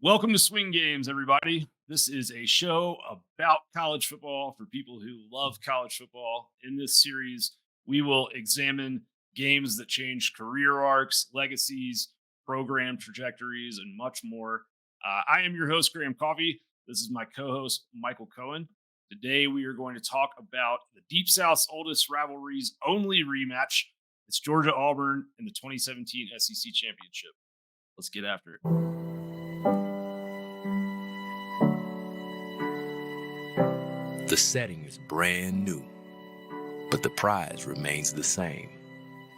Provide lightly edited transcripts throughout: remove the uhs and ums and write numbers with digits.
Welcome to Swing Games, everybody. This is a show about college football for people who love college football. In this series, we will examine games that changed career arcs, legacies, program trajectories, and much more. I am your host, Graham Coffey. This is my co-host, Michael Cohen. Today, we are going to talk about the Deep South's oldest rivalries only rematch. It's Georgia-Auburn in the 2017 SEC Championship. Let's get after it. The setting is brand new, but the prize remains the same.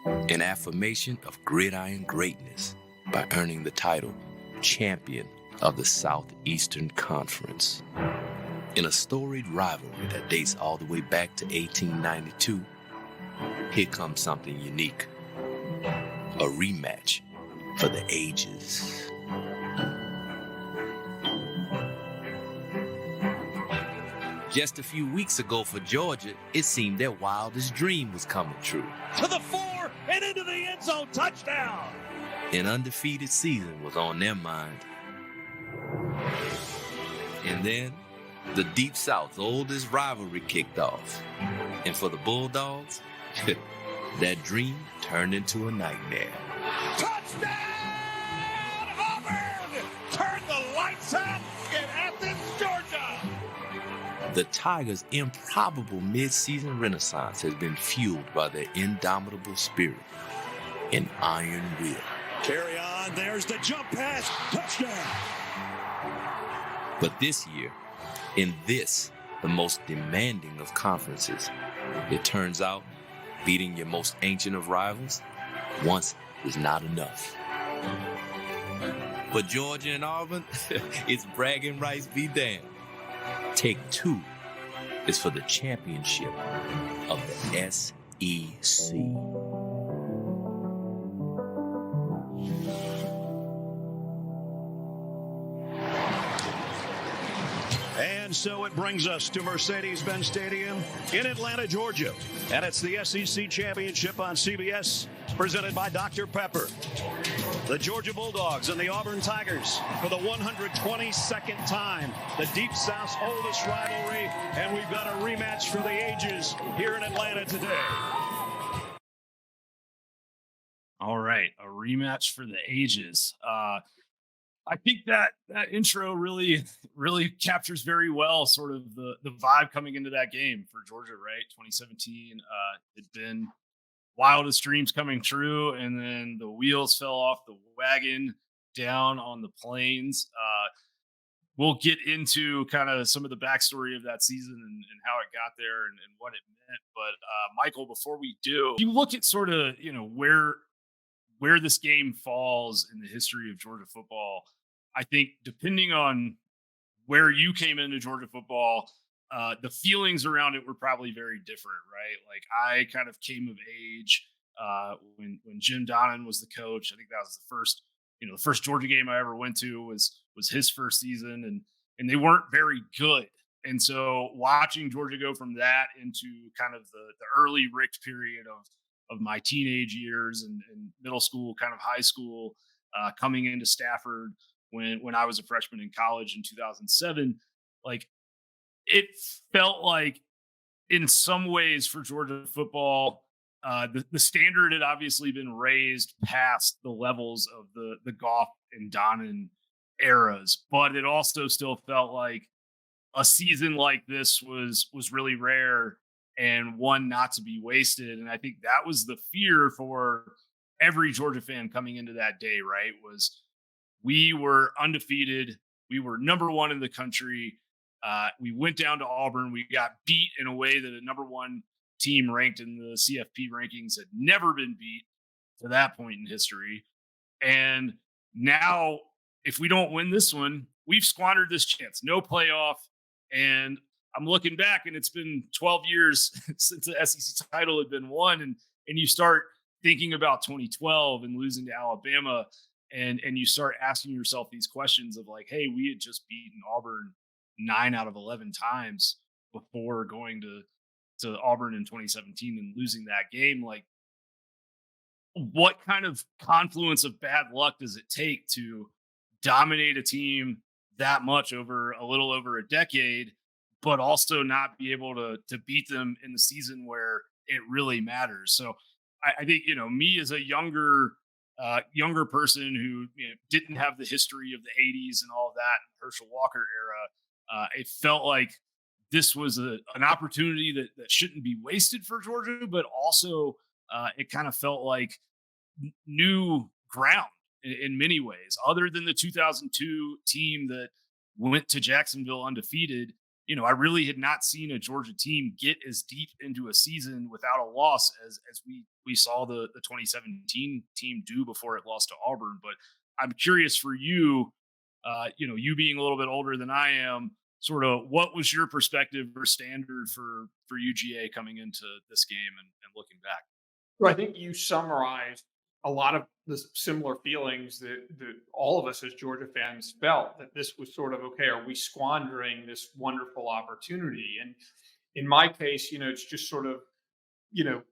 An affirmation of gridiron greatness by earning the title Champion of the Southeastern Conference. In a storied rivalry that dates all the way back to 1892, here comes something unique. A rematch for the ages. Just a few weeks ago for Georgia, it seemed their wildest dream was coming true. To the 4 and into the end zone, touchdown! An undefeated season was on their mind. And then, the Deep South's oldest rivalry kicked off. And for the Bulldogs, that dream turned into a nightmare. Touchdown, Auburn! Turn the lights out in Athens, Georgia! The Tigers' improbable mid-season renaissance has been fueled by their indomitable spirit, an iron will. Carry on, there's the jump pass, touchdown! But this year, in this, the most demanding of conferences, it turns out beating your most ancient of rivals once is not enough. For Georgia and Auburn, it's bragging rights be damned. Take 2 is for the championship of the SEC. And so it brings us to Mercedes-Benz Stadium in Atlanta, Georgia. And it's the SEC Championship on CBS, presented by Dr. Pepper. The Georgia Bulldogs and the Auburn Tigers for the 122nd time. The Deep South's oldest rivalry, and we've got a rematch for the ages here in Atlanta today. All right, a rematch for the ages. I think that intro really captures very well sort of the vibe coming into that game for Georgia, right? 2017, it'd been wildest dreams coming true, and then the wheels fell off the wagon down on the plains. We'll get into kind of some of the backstory of that season and how it got there and what it meant. But Michael, before we do, you look at sort of where this game falls in the history of Georgia football. I think depending on where you came into Georgia football, the feelings around it were probably very different, right? Like I kind of came of age when Jim Donnan was the coach. I think that was the first Georgia game I ever went to was his first season, and they weren't very good. And so watching Georgia go from that into kind of the early Rick period of my teenage years and middle school, kind of high school, coming into Stafford when I was a freshman in college in 2007, like it felt like in some ways for Georgia football, the standard had obviously been raised past the levels of the Goff and Donnan eras, but it also still felt like a season like this was really rare and one not to be wasted. And I think that was the fear for every Georgia fan coming into that day, right? Was we were undefeated. We were number one in the country. We went down to Auburn. We got beat in a way that a number one team ranked in the CFP rankings had never been beat to that point in history. And now, if we don't win this one, we've squandered this chance. No playoff. And I'm looking back, and it's been 12 years since the SEC title had been won. And you start thinking about 2012 and losing to Alabama, and you start asking yourself these questions of like, hey, we had just beaten Auburn 9 out of 11 times before going to Auburn in 2017 and losing that game. Like, what kind of confluence of bad luck does it take to dominate a team that much over a little over a decade, but also not be able to beat them in the season where it really matters. So I think me as a younger person who didn't have the history of the '80s and all of that Herschel Walker era, it felt like this was an opportunity that shouldn't be wasted for Georgia, but also it kind of felt like new ground in many ways. Other than the 2002 team that went to Jacksonville undefeated, I really had not seen a Georgia team get as deep into a season without a loss as we saw the 2017 team do before it lost to Auburn. But I'm curious for you, you being a little bit older than I am, sort of what was your perspective or standard for UGA coming into this game and looking back? Well, I think you summarized a lot of the similar feelings that all of us as Georgia fans felt, that this was sort of okay, are we squandering this wonderful opportunity? And in my case, it's just sort of, you know,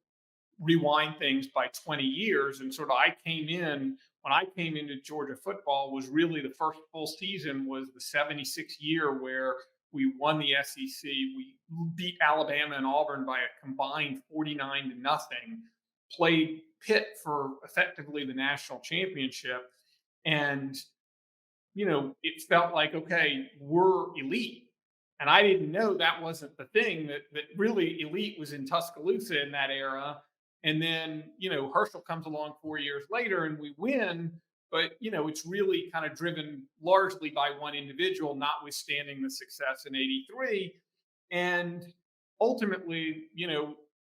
rewind things by 20 years. And sort of when I came into Georgia football was really the first full season was the 76 year where we won the SEC. We beat Alabama and Auburn by a combined 49-0, played Pitt for effectively the national championship. And, it felt like, okay, we're elite. And I didn't know that wasn't the thing, that really elite was in Tuscaloosa in that era. And then, Herschel comes along 4 years later and we win. But, it's really kind of driven largely by one individual, notwithstanding the success in '83. And ultimately,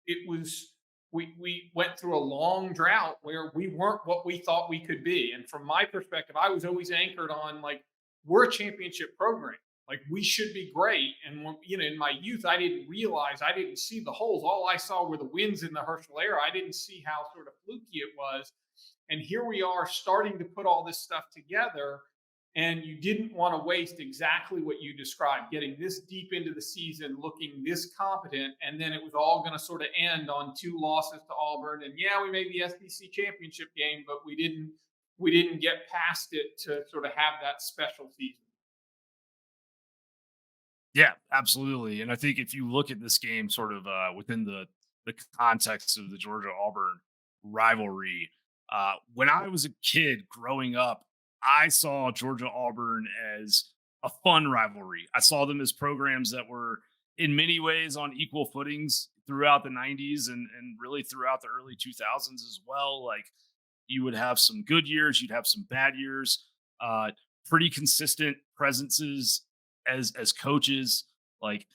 it was, we went through a long drought where we weren't what we thought we could be. And from my perspective, I was always anchored on like, we're a championship program. Like we should be great. And in my youth, I didn't realize, I didn't see the holes. All I saw were the wins in the Herschel era. I didn't see how sort of fluky it was. And here we are starting to put all this stuff together. And you didn't want to waste exactly what you described, getting this deep into the season, looking this competent, and then it was all going to sort of end on 2 losses to Auburn. And yeah, we made the SEC championship game, but we didn't get past it to sort of have that special season. Yeah, absolutely. And I think if you look at this game sort of within the context of the Georgia Auburn rivalry, when I was a kid growing up, I saw Georgia Auburn as a fun rivalry. I saw them as programs that were in many ways on equal footings throughout the '90s and really throughout the early 2000s as well. Like you would have some good years, you'd have some bad years, pretty consistent presences as coaches. Like,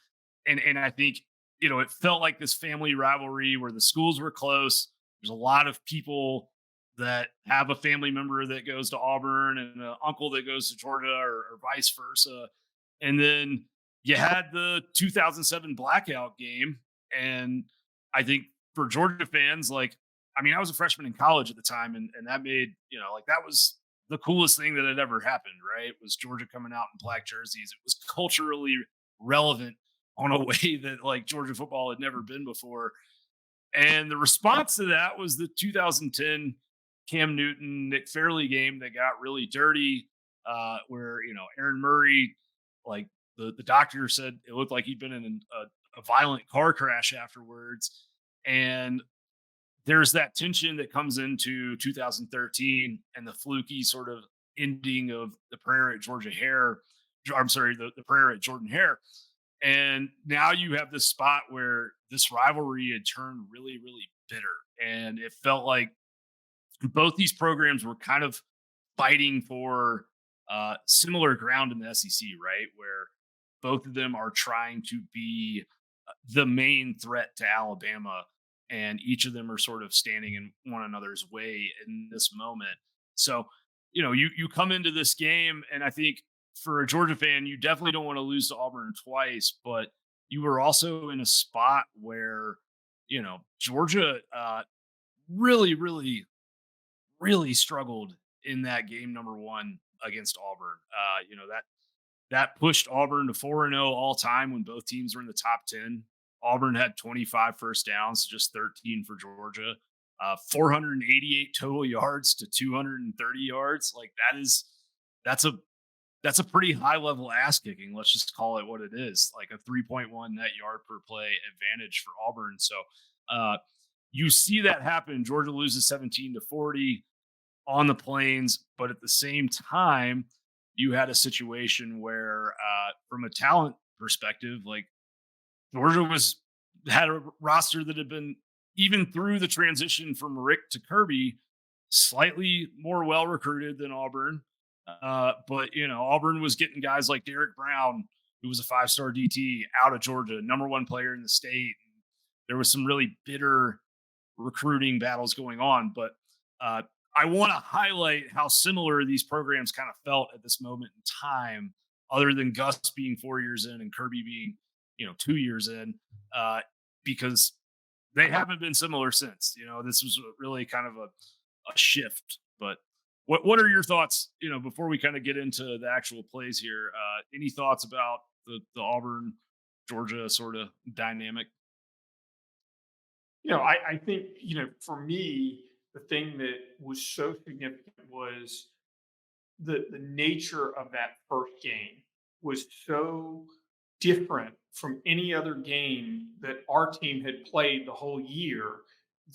and I think it felt like this family rivalry where the schools were close. There's a lot of people that have a family member that goes to Auburn and an uncle that goes to Georgia or vice versa. And then you had the 2007 blackout game. And I think for Georgia fans, like, I mean, I was a freshman in college at the time, and that made, like that was the coolest thing that had ever happened, right? Was Georgia coming out in black jerseys. It was culturally relevant on a way that like Georgia football had never been before. And the response to that was the 2010 Cam Newton, Nick Fairley game that got really dirty, where, Aaron Murray, like the doctor said it looked like he'd been in a violent car crash afterwards. And there's that tension that comes into 2013 and the fluky sort of ending of the prayer at Georgia Hare. I'm sorry, the prayer at Jordan Hare. And now you have this spot where this rivalry had turned really, really bitter. And it felt like both these programs were kind of fighting for similar ground in the SEC, right? Where both of them are trying to be the main threat to Alabama, and each of them are sort of standing in one another's way in this moment. So, you come into this game, and I think for a Georgia fan, you definitely don't want to lose to Auburn twice, but you were also in a spot where, Georgia really, really, really struggled in that game number 1 against Auburn. That pushed Auburn to 4-0 all time when both teams were in the top 10. Auburn had 25 first downs, just 13 for Georgia. 488 total yards to 230 yards. Like that's a pretty high level ass kicking. Let's just call it what it is, like a 3.1 net yard per play advantage for Auburn. So you see that happen. Georgia loses 17-40 on the Plains, but at the same time, you had a situation where, from a talent perspective, like Georgia had a roster that had been, even through the transition from Rick to Kirby, slightly more well recruited than Auburn. But Auburn was getting guys like Derek Brown, who was a 5-star DT out of Georgia, number one player in the state. There was some really bitter recruiting battles going on, but I want to highlight how similar these programs kind of felt at this moment in time, other than Gus being 4 years in and Kirby being, 2 years in, because they haven't been similar since. This was really kind of a shift. But what are your thoughts, before we kind of get into the actual plays here? Any thoughts about the Auburn Georgia sort of dynamic? I think, for me, the thing that was so significant was the nature of that first game was so different from any other game that our team had played the whole year,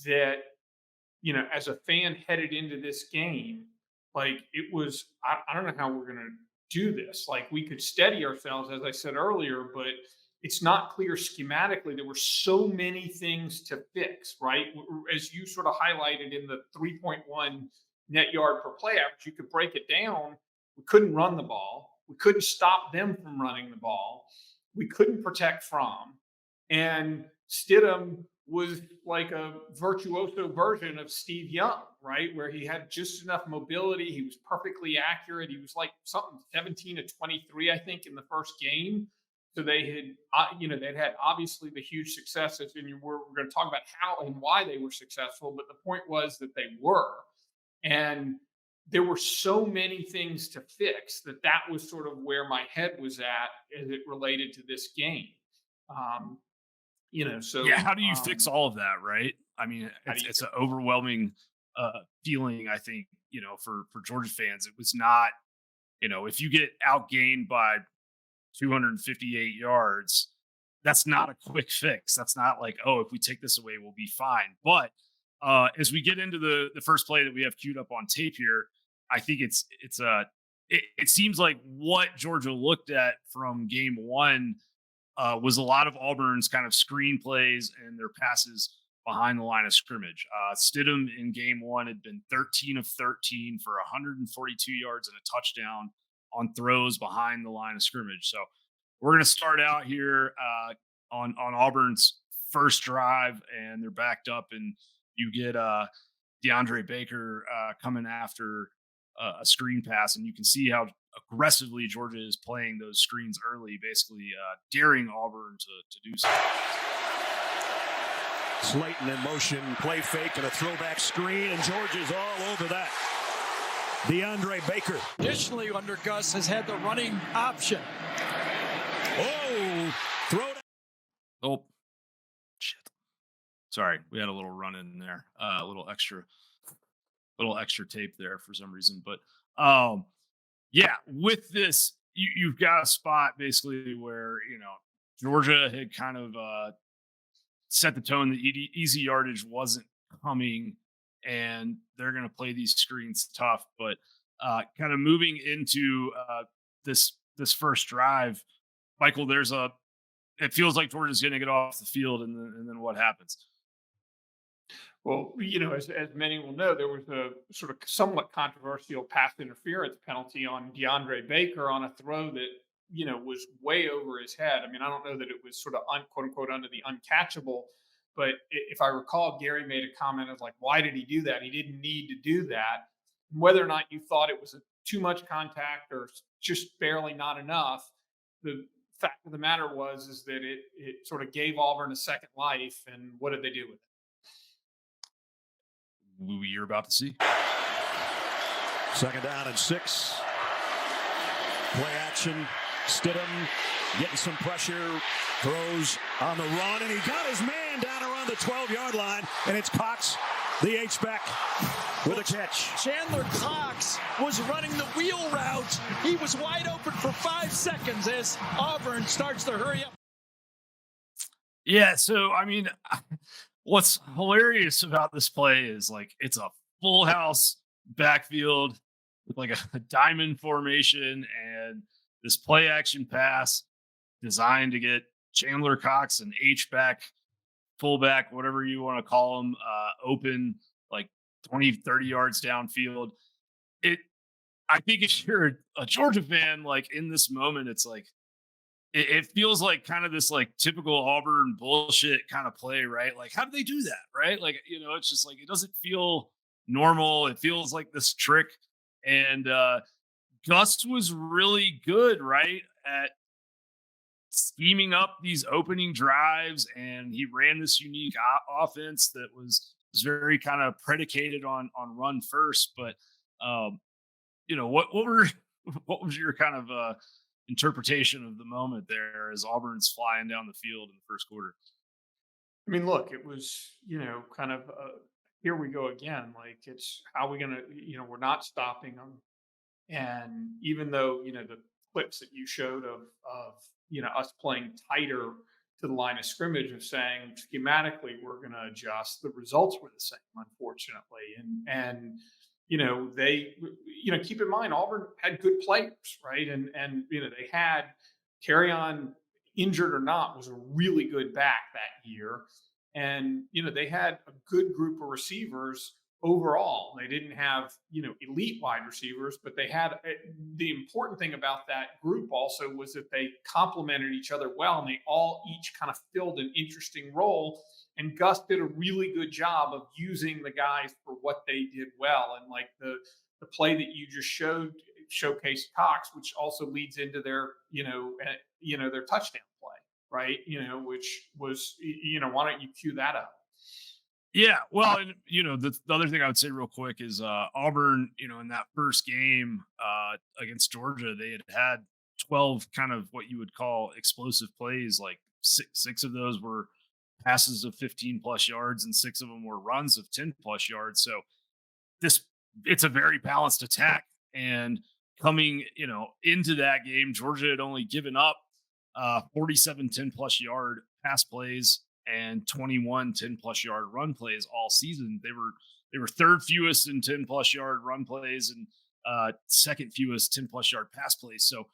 that as a fan headed into this game, like it was, I don't know how we're going to do this. Like we could steady ourselves, as I said earlier, but it's not clear schematically. There were so many things to fix, right? As you sort of highlighted in the 3.1 net yard per play average, you could break it down. We couldn't run the ball. We couldn't stop them from running the ball. We couldn't protect from. And Stidham was like a virtuoso version of Steve Young, right? Where he had just enough mobility. He was perfectly accurate. He was like something 17-23, I think, in the first game. So they had, they'd had obviously the huge successes, and we're going to talk about how and why they were successful. But the point was that they were, and there were so many things to fix that was sort of where my head was at as it related to this game. So yeah, how do you fix all of that, right? I mean, it's an overwhelming feeling, I think, for Georgia fans. It was not, if you get outgained by 258 yards, that's not a quick fix. That's not like, oh, if we take this away, we'll be fine. But as we get into the first play that we have queued up on tape here, I think it seems like what Georgia looked at from game one was a lot of Auburn's kind of screen plays and their passes behind the line of scrimmage. Stidham in game one had been 13 of 13 for 142 yards and a touchdown on throws behind the line of scrimmage. So we're going to start out here on Auburn's first drive, and they're backed up, and you get DeAndre Baker coming after a screen pass, and you can see how aggressively Georgia is playing those screens early, basically daring Auburn to do so. Slayton in motion, play fake and a throwback screen, and Georgia's all over that. DeAndre Baker. Additionally, under Gus has had the running option. Oh, throw it. Oh, shit. Sorry, we had a little run in there, a little extra tape there for some reason. But yeah, with this, you've got a spot basically where Georgia had kind of set the tone that easy yardage wasn't coming, and they're going to play these screens tough. But kind of moving into this first drive, Michael, it feels like Georgia's going to get off the field, and then what happens? Well, as many will know, there was a sort of somewhat controversial pass interference penalty on DeAndre Baker on a throw that, was way over his head. I mean, I don't know that it was sort of quote unquote under the uncatchable, but if I recall, Gary made a comment of like, why did he do that? He didn't need to do that. Whether or not you thought it was too much contact or just barely not enough, the fact of the matter is that it sort of gave Auburn a second life. And what did they do with it? You're about to see. Second down and 6. Play action. Stidham getting some pressure. Throws on the run, and he got his man down around the 12-yard line, and it's Cox The H-back with a catch. Chandler Cox was running the wheel route. He was wide open for 5 seconds as Auburn starts to hurry up. Yeah, so I mean, what's hilarious about this play is like it's a full house backfield with like a diamond formation and this play action pass designed to get Chandler Cox and H-back, fullback, whatever you want to call him, open like 20, 30 yards downfield. I think if you're a Georgia fan, like in this moment, it's like, it feels like kind of this like typical Auburn bullshit kind of play, right? Like, how do they do that, right? Like, it's just like, it doesn't feel normal. It feels like this trick. And Gus was really good, right, at scheming up these opening drives, and he ran this unique offense that was very kind of predicated on run first. But what was your kind of interpretation of the moment there as Auburn's flying down the field in the first quarter? I mean, look, it was, kind of, here we go again. Like, it's how we going to, we're not stopping them. And even though, the clips that you showed of us playing tighter to the line of scrimmage, of saying schematically we're going to adjust, the results were the same, unfortunately. And they, keep in mind, Auburn had good players, right? And they had Carry-On, injured or not, was a really good back that year. And, they had a good group of receivers overall. They didn't have, elite wide receivers, but they had the important thing about that group also was that they complemented each other well, and they all each kind of filled an interesting role. And Gus did a really good job of using the guys for what they did well. And like the play that you just showcased Cox, which also leads into their, their touchdown play, right? Which was, why don't you cue that up? Yeah, well, and the other thing I would say real quick is Auburn, in that first game against Georgia, they had 12 kind of what you would call explosive plays. Like six of those were passes of 15 plus yards, and 6 of them were runs of 10 plus yards. So it's a very balanced attack. And coming, into that game, Georgia had only given up 47 10 plus yard pass plays and 21 10 plus yard run plays all season. They were third fewest in 10 plus yard run plays and second fewest 10 plus yard pass plays. So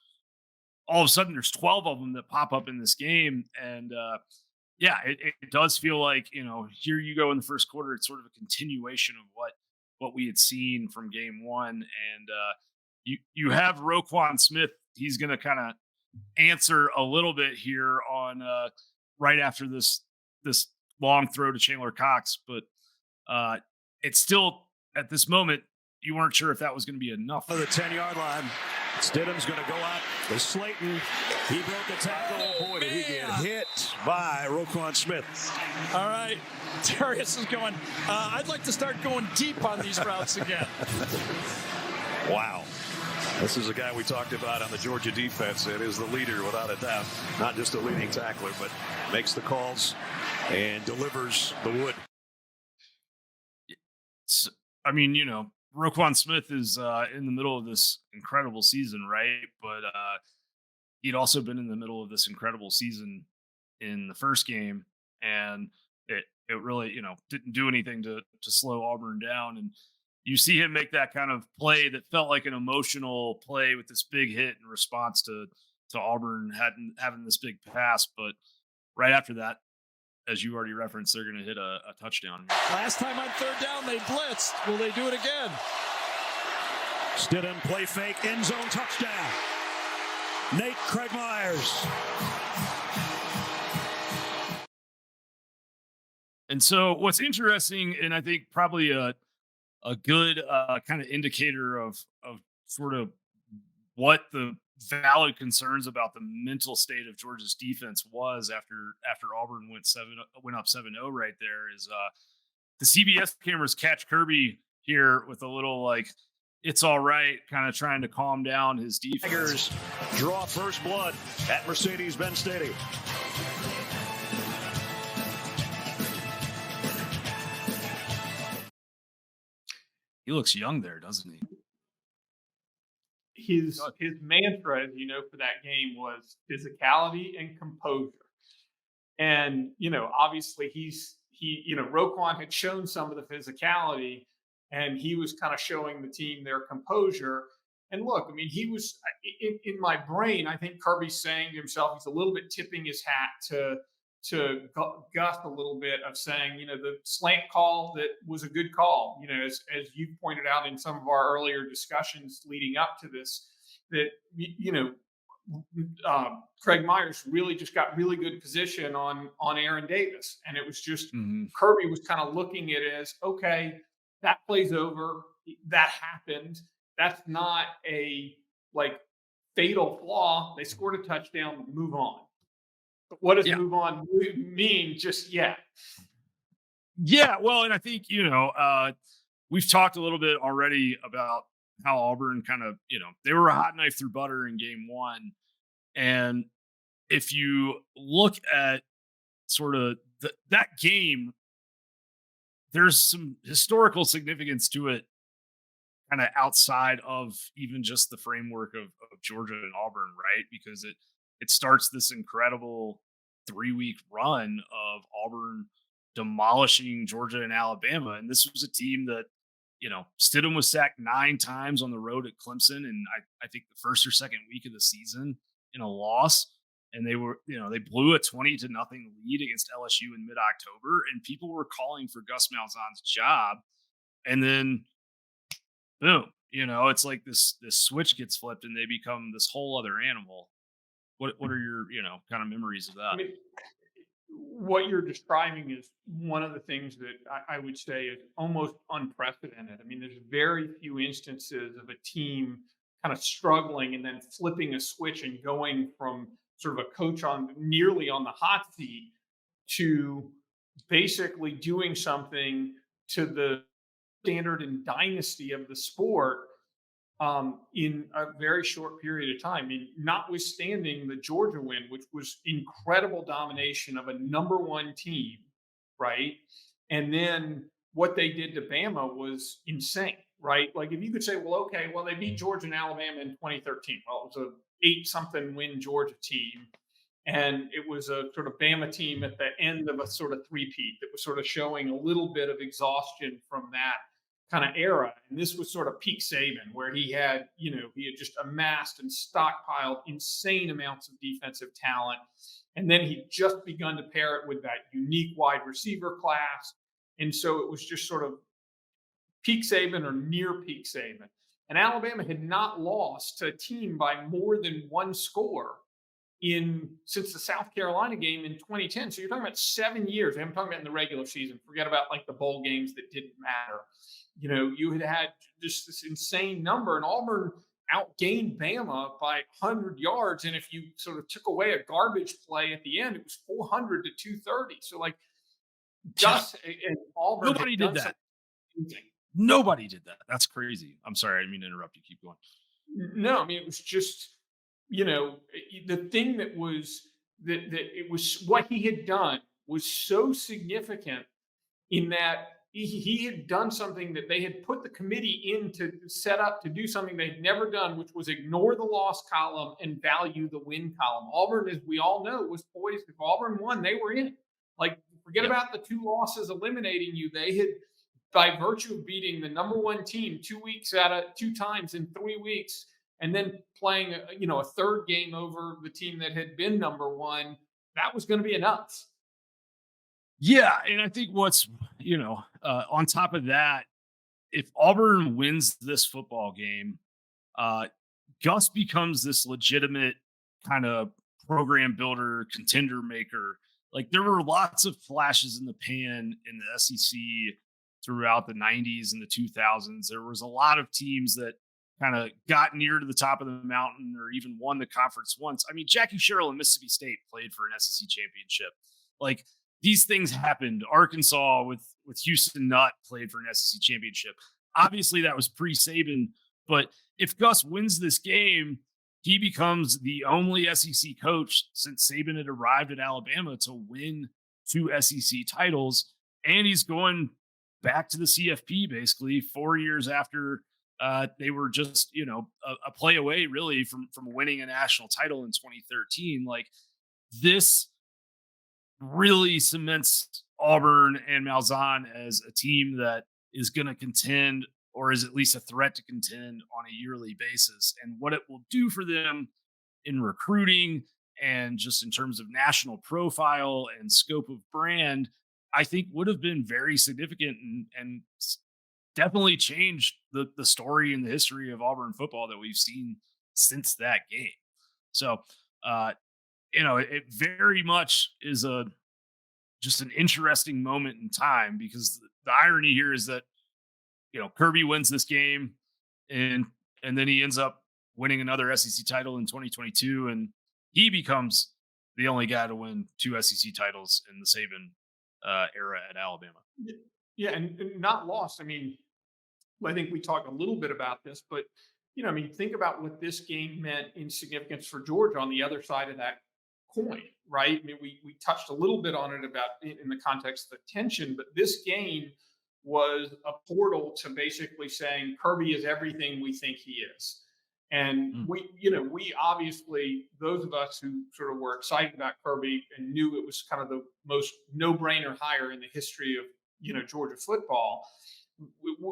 all of a sudden there's 12 of them that pop up in this game. And it does feel like, here you go in the first quarter. It's sort of a continuation of what we had seen from game one. And you have Roquan Smith. He's going to kind of answer a little bit here on right after this long throw to Chandler Cox, but it's still at this moment you weren't sure if that was going to be enough. On the 10-yard line, Stidham's going to go out with Slayton. He broke the tackle. Oh, boy, did he get hit by Roquan Smith. All right, Darius is going, I'd like to start going deep on these routes again. Wow. This is a guy we talked about on the Georgia defense. It is the leader without a doubt. Not just a leading tackler, but makes the calls and delivers the wood. I mean, Roquan Smith is in the middle of this incredible season, right? But he'd also been in the middle of this incredible season in the first game, and it really, didn't do anything to slow Auburn down. And you see him make that kind of play that felt like an emotional play with this big hit in response to Auburn having this big pass. But right after that, as you already referenced, they're going to hit a touchdown. Last time on third down, they blitzed. Will they do it again? Stidham play fake, end zone touchdown. Nate Craig Myers. And so what's interesting, and I think probably a good kind of indicator of sort of what the valid concerns about the mental state of Georgia's defense was after Auburn went up 7-0 right there is the CBS cameras catch Kirby here with a little like it's all right, kind of trying to calm down his defense. Tigers draw first blood at Mercedes-Benz Stadium. He looks young there, doesn't he? His mantra, as you know, for that game was physicality and composure. And obviously Roquan had shown some of the physicality, and he was kind of showing the team their composure. And look, I mean, he was in my brain. I think Kirby's saying to himself, he's a little bit tipping his hat to Gus a little bit of saying, the slant call that was a good call. As you pointed out in some of our earlier discussions leading up to this, that Craig Myers really just got really good position on Aaron Davis, and it was just Kirby was kind of looking at it as, okay, that play's over, that happened. That's not a fatal flaw. They scored a touchdown, move on. But what does move on mean just yet? Yeah, well, and I think we've talked a little bit already about how Auburn kind of they were a hot knife through butter in game one. And if you look at sort of that game, there's some historical significance to it, kind of outside of even just the framework of Georgia and Auburn, right? Because it starts this incredible 3-week run of Auburn demolishing Georgia and Alabama. And this was a team that, Stidham was sacked 9 times on the road at Clemson. And I think the first or second week of the season in a loss. And they were, they blew a 20-0 lead against LSU in mid-October. And people were calling for Gus Malzahn's job. And then boom, it's like this switch gets flipped and they become this whole other animal. What are your, kind of memories of that? I mean, what you're describing is one of the things that I would say is almost unprecedented. I mean, there's very few instances of a team kind of struggling and then flipping a switch and going from sort of a coach nearly on the hot seat to basically doing something to the standard and dynasty of the sport in a very short period of time. I mean, notwithstanding the Georgia win, which was incredible domination of a number one team, right? And then what they did to Bama was insane, right? Like if you could say, well, okay, well, they beat Georgia and Alabama in 2013. Well, it was a 8-something win Georgia team. And it was a sort of Bama team at the end of a sort of three-peat that was sort of showing a little bit of exhaustion from that kind of era. And this was sort of peak Saban, where he had just amassed and stockpiled insane amounts of defensive talent. And then he'd just begun to pair it with that unique wide receiver class. And so it was just sort of peak Saban or near peak Saban. And Alabama had not lost to a team by more than one score since the South Carolina game in 2010. So you're talking about 7 years. I'm talking about in the regular season. Forget about the bowl games that didn't matter. You had just this insane number, and Auburn outgained Bama by 100 yards. And if you sort of took away a garbage play at the end, it was 400 to 230. So Gus and Auburn. Nobody did that. Nobody did that. That's crazy. I'm sorry. I didn't mean to interrupt you. Keep going. No, I mean, it was just, the thing that it was what he had done was so significant in that he had done something that they had put the committee in to set up to do something they had never done, which was ignore the loss column and value the win column. Auburn, as we all know, was poised. If Auburn won, they were in. Forget about the 2 losses eliminating you. They had, by virtue of beating the number one team 2 times in 3 weeks, and then playing a third game over the team that had been number one, that was going to be enough. Yeah, and I think what's on top of that, if Auburn wins this football game, Gus becomes this legitimate kind of program builder, contender maker. There were lots of flashes in the pan in the SEC throughout the 90s and the 2000s. There was a lot of teams that kind of got near to the top of the mountain or even won the conference once. I mean, Jackie Sherrill and Mississippi State played for an SEC championship. These things happened. Arkansas with Houston Nutt played for an SEC championship. Obviously, that was pre-Saban. But if Gus wins this game, he becomes the only SEC coach since Saban had arrived at Alabama to win 2 SEC titles. And he's going back to the CFP basically 4 years after they were just a play away really from winning a national title in 2013. Like this really cements Auburn and Malzahn as a team that is going to contend or is at least a threat to contend on a yearly basis. And what it will do for them in recruiting and just in terms of national profile and scope of brand, I think would have been very significant and definitely changed the story and the history of Auburn football that we've seen since that game. So, uh, it very much is a just an interesting moment in time because the irony here is that Kirby wins this game and then he ends up winning another SEC title in 2022 and he becomes the only guy to win two SEC titles in the Saban era at Alabama. Yeah, and not lost. I mean, I think we talked a little bit about this, but I mean, think about what this game meant in significance for Georgia on the other side of that coin, right? I mean, we touched a little bit on it about in the context of the tension, but this game was a portal to basically saying Kirby is everything we think he is. And Mm. we obviously, those of us who sort of were excited about Kirby and knew it was kind of the most no-brainer hire in the history of Georgia football,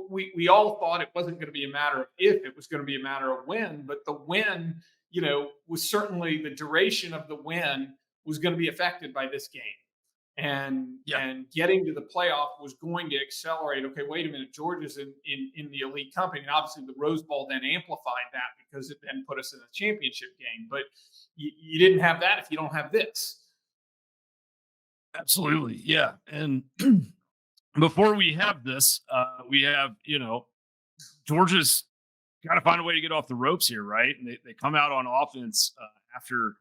we all thought it wasn't going to be a matter of if, it was going to be a matter of when. But the win, was certainly the duration of the win was going to be affected by this game. Yeah. And getting to the playoff was going to accelerate. Okay, wait a minute, Georgia's in the elite company, and obviously the Rose Bowl then amplified that because it then put us in the championship game. But you didn't have that if you don't have this. Absolutely. Yeah. And before we have this, we have, Georgia's got to find a way to get off the ropes here, right? And they come out on offense after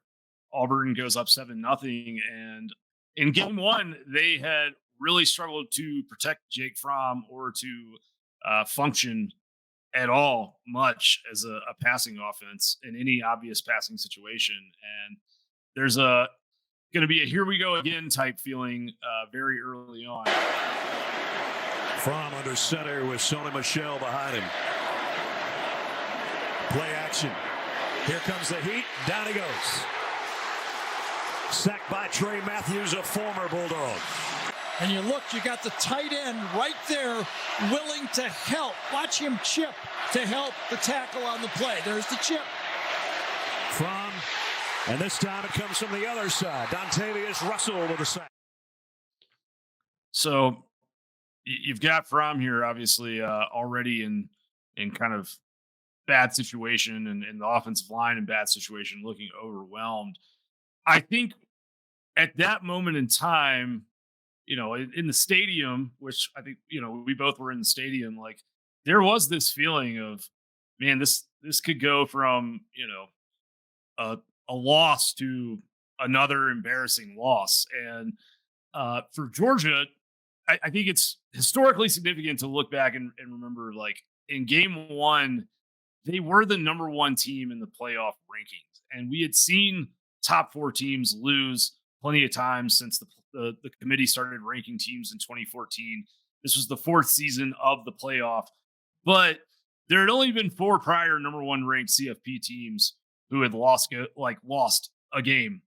Auburn goes up 7-0. And in game one, they had really struggled to protect Jake Fromm or to function at all much as a passing offense in any obvious passing situation. And there's going to be a here we go again type feeling very early on. Fromm under center with Sony Michel behind him. Play action. Here comes the heat. Down he goes. Sacked by Trey Matthews, a former Bulldog. And you got the tight end right there willing to help. Watch him chip to help the tackle on the play. There's the chip. Fromm, and this time it comes from the other side. Dontavius Russell with a sack. So you've got Fromm here, obviously, already in kind of bad situation and the offensive line in bad situation, looking overwhelmed. I think at that moment in time, in the stadium, which I think, we both were in the stadium, like there was this feeling of, man, this could go from, a loss to another embarrassing loss. And for Georgia, I think it's historically significant to look back and remember, like in game one, they were the number one team in the playoff rankings. And we had seen top four teams lose plenty of times since the committee started ranking teams in 2014. This was the fourth season of the playoff, but there had only been four prior number one ranked CFP teams who had lost a game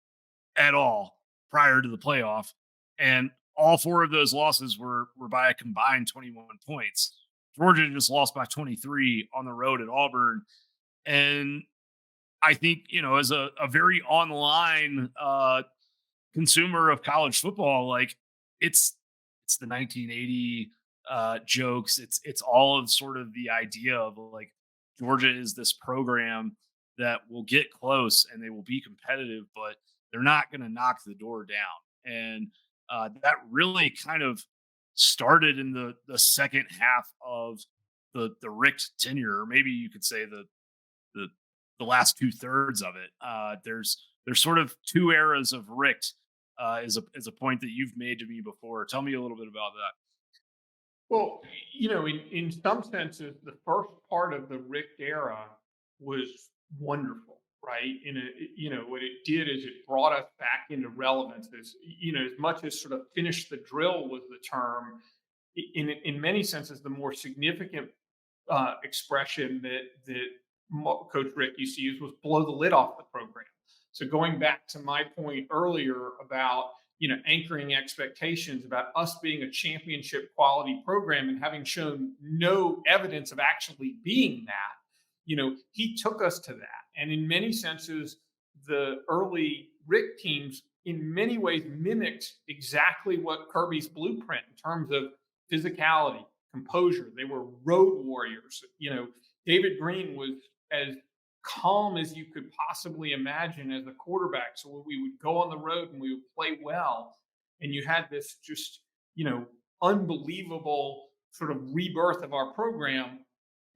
at all prior to the playoff. And all four of those losses were by a combined 21 points. Georgia just lost by 23 on the road at Auburn. And I think, as a very online consumer of college football, like it's the 1980 jokes. It's all of sort of the idea of like Georgia is this program that will get close and they will be competitive, but they're not going to knock the door down. And that really kind of started in the second half of the Richt tenure, or maybe you could say the last 2/3 of it. There's sort of two eras of Richt, is a point that you've made to me before. Tell me a little bit about that. Well, in some senses, the first part of the Richt era was wonderful, right? What it did is it brought us back into relevance as much as sort of finish the drill was the term. in many senses, the more significant expression that Coach Rick used to use was blow the lid off the program. So going back to my point earlier about anchoring expectations about us being a championship quality program and having shown no evidence of actually being that, he took us to that. And in many senses, the early Rick teams in many ways mimicked exactly what Kirby's blueprint in terms of physicality, composure. They were road warriors. David Green was as calm as you could possibly imagine as a quarterback. So we would go on the road and we would play well. And you had this just, unbelievable sort of rebirth of our program.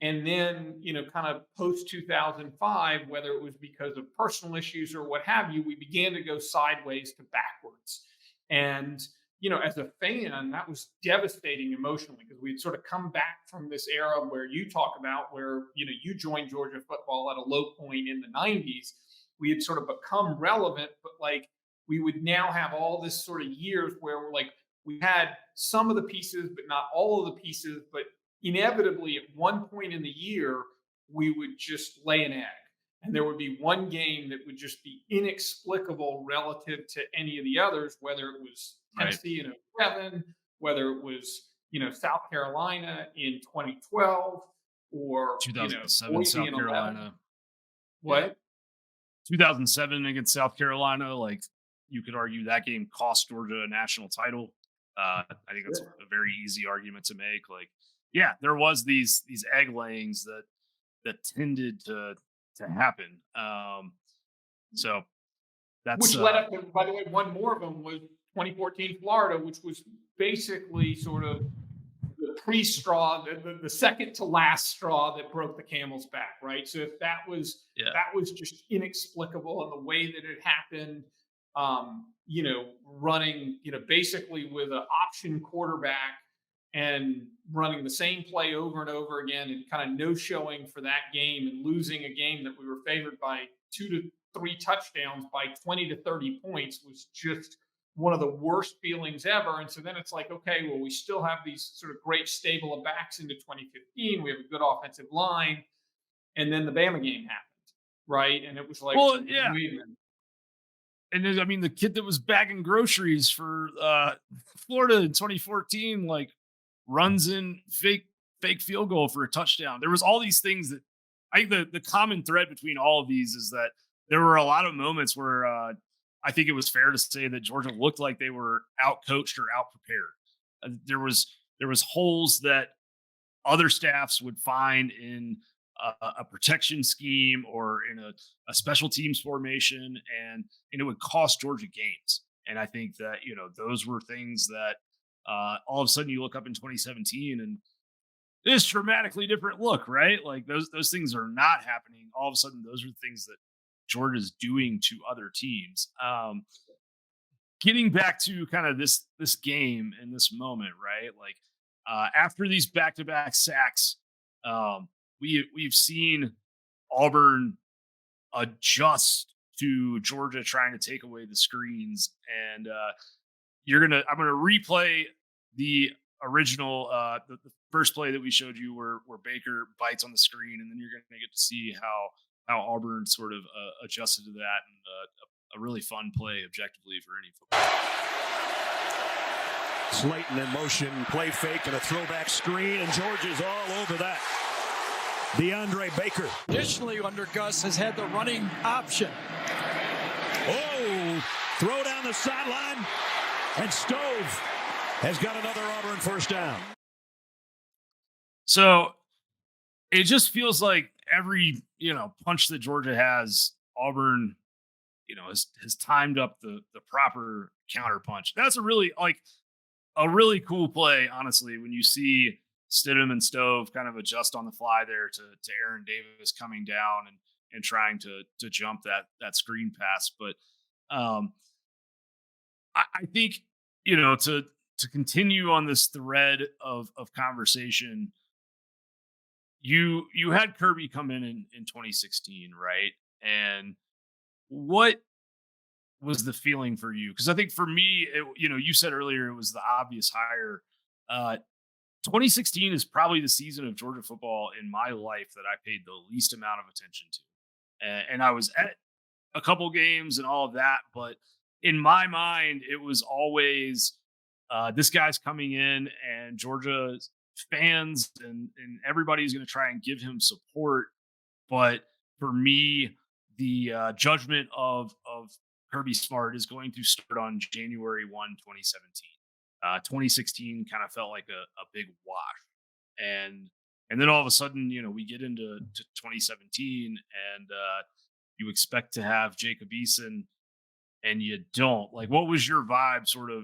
And then, kind of post 2005, whether it was because of personal issues or what have you, we began to go sideways to backwards. And as a fan, that was devastating emotionally because we'd sort of come back from this era where you talk about where, you joined Georgia football at a low point in the 90s. We had sort of become relevant, but like we would now have all this sort of years where we're like, we had some of the pieces, but not all of the pieces. But inevitably, at one point in the year, we would just lay an egg. And there would be one game that would just be inexplicable relative to any of the others, whether it was Tennessee in 2007, whether it was, South Carolina in 2012, or 2007 Boise South in Carolina. 11. What? 2007 against South Carolina, like you could argue that game cost Georgia a national title. I think that's a very easy argument to make. Like, yeah, there was these egg layings that tended to happen. So that's which led up to, by the way, one more of them was 2014 Florida, which was basically sort of the pre-straw, the second to last straw that broke the camel's back, right? So if that was just inexplicable, and the way that it happened, running, basically with an option quarterback and running the same play over and over again, and kind of no showing for that game, and losing a game that we were favored by 2 to 3 touchdowns by 20 to 30 points was just one of the worst feelings ever. And so then it's like, okay, well, we still have these sort of great stable of backs into 2015. We have a good offensive line. And then the Bama game happened, right? And it was like, well, yeah. And then, I mean, the kid that was bagging groceries for Florida in 2014, like, runs in fake field goal for a touchdown. There was all these things that I think the common thread between all of these is that there were a lot of moments where I think it was fair to say that Georgia looked like they were out coached or out prepared. There was holes that other staffs would find in a protection scheme or in a special teams formation, and it would cost Georgia games. And I think that, those were things that all of a sudden you look up in 2017 and this dramatically different look, right? Like those things are not happening. All of a sudden, those are things that Georgia's doing to other teams. Getting back to kind of this game and this moment, right? Like after these back-to-back sacks, we've seen Auburn adjust to Georgia trying to take away the screens, and I'm gonna replay the original the first play that we showed you where Baker bites on the screen, and then you're gonna get to see how Auburn sort of adjusted to that, and a really fun play objectively for any football. Slayton in motion, play fake and a throwback screen, and Georgia's all over that. DeAndre Baker. Additionally, under Gus has had the running option. Oh, throw down the sideline, and Stove has got another Auburn first down. So it just feels like every, punch that Georgia has, Auburn, has timed up the proper counter punch. That's a really cool play, honestly, when you see Stidham and Stove kind of adjust on the fly there to Aaron Davis coming down and trying to jump that screen pass. But I think, to continue on this thread of conversation, you had Kirby come in 2016, right? And what was the feeling for you? Because I think for me, you said earlier it was the obvious hire. 2016 is probably the season of Georgia football in my life that I paid the least amount of attention to. And I was at a couple games and all of that, but in my mind, it was always this guy's coming in and Georgia fans and everybody's going to try and give him support. But for me, the judgment of Kirby Smart is going to start on January 1, 2017. 2016 kind of felt like a big wash, and then all of a sudden, we get into 2017, and you expect to have Jacob Eason, and you don't. Like, what was your vibe, sort of,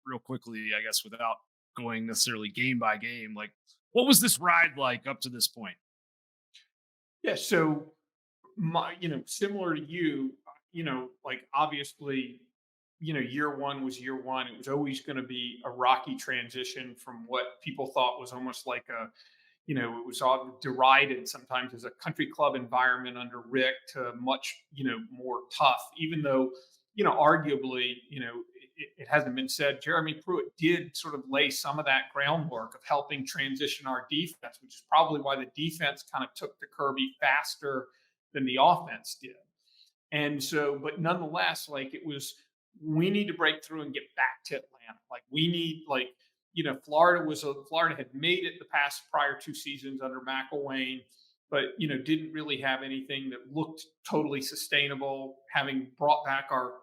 real quickly, I guess, without going necessarily game by game? Like, what was this ride like up to this point? Yeah. So similar to you, like obviously, year one was year one. It was always going to be a rocky transition from what people thought was almost like it was all derided sometimes as a country club environment under Rick to much, more tough, even though, arguably, it hasn't been said. Jeremy Pruitt did sort of lay some of that groundwork of helping transition our defense, which is probably why the defense kind of took to Kirby faster than the offense did. And so, but nonetheless, like it was, we need to break through and get back to Atlanta. Like we need, like, Florida had made it the past prior 2 seasons under McElwain, but didn't really have anything that looked totally sustainable. Having brought back our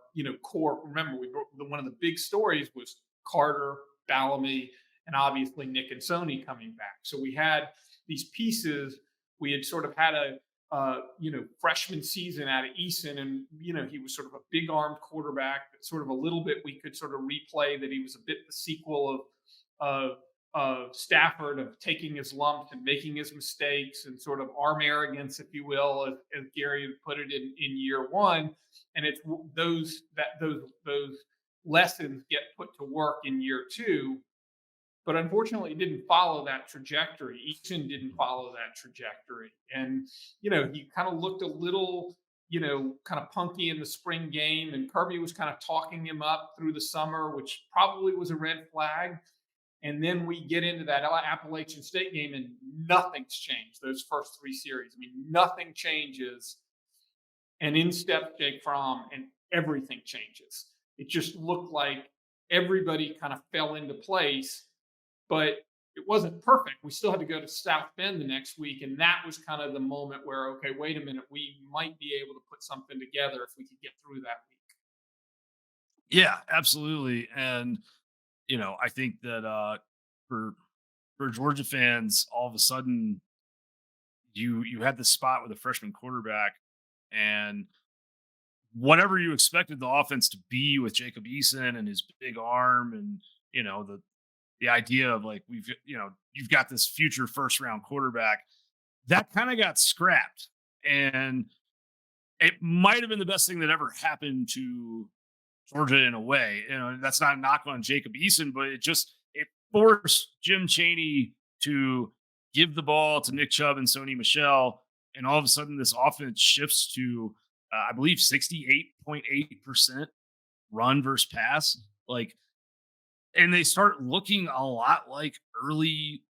core. Remember, one of the big stories was Carter, Bellamy, and obviously Nick and Sony coming back. So we had these pieces. We had sort of had a freshman season out of Eason, and he was sort of a big armed quarterback that sort of a little bit we could sort of replay that he was a bit the sequel of Stafford, of taking his lumps and making his mistakes and sort of arm arrogance, if you will, as Gary would put it in year one. And it's those lessons get put to work in year two. But unfortunately, it didn't follow that trajectory. Easton didn't follow that trajectory. And, he kind of looked a little, kind of punky in the spring game. And Kirby was kind of talking him up through the summer, which probably was a red flag. And then we get into that Appalachian State game and nothing's changed those first 3 series. I mean, nothing changes. And in steps Jake Fromm and everything changes. It just looked like everybody kind of fell into place. But it wasn't perfect. We still had to go to South Bend the next week. And that was kind of the moment where, okay, wait a minute, we might be able to put something together if we could get through that week. Yeah, absolutely. And, I think that for Georgia fans, all of a sudden you had this spot with a freshman quarterback, and whatever you expected the offense to be with Jacob Eason and his big arm, and the idea of like you've got this future first round quarterback, that kind of got scrapped. And it might have been the best thing that ever happened to Georgia in a way. That's not a knock on Jacob Eason, but it forced Jim Chaney to give the ball to Nick Chubb and Sony Michel. And all of a sudden this offense shifts to, I believe 68.8% run versus pass. And they start looking a lot like early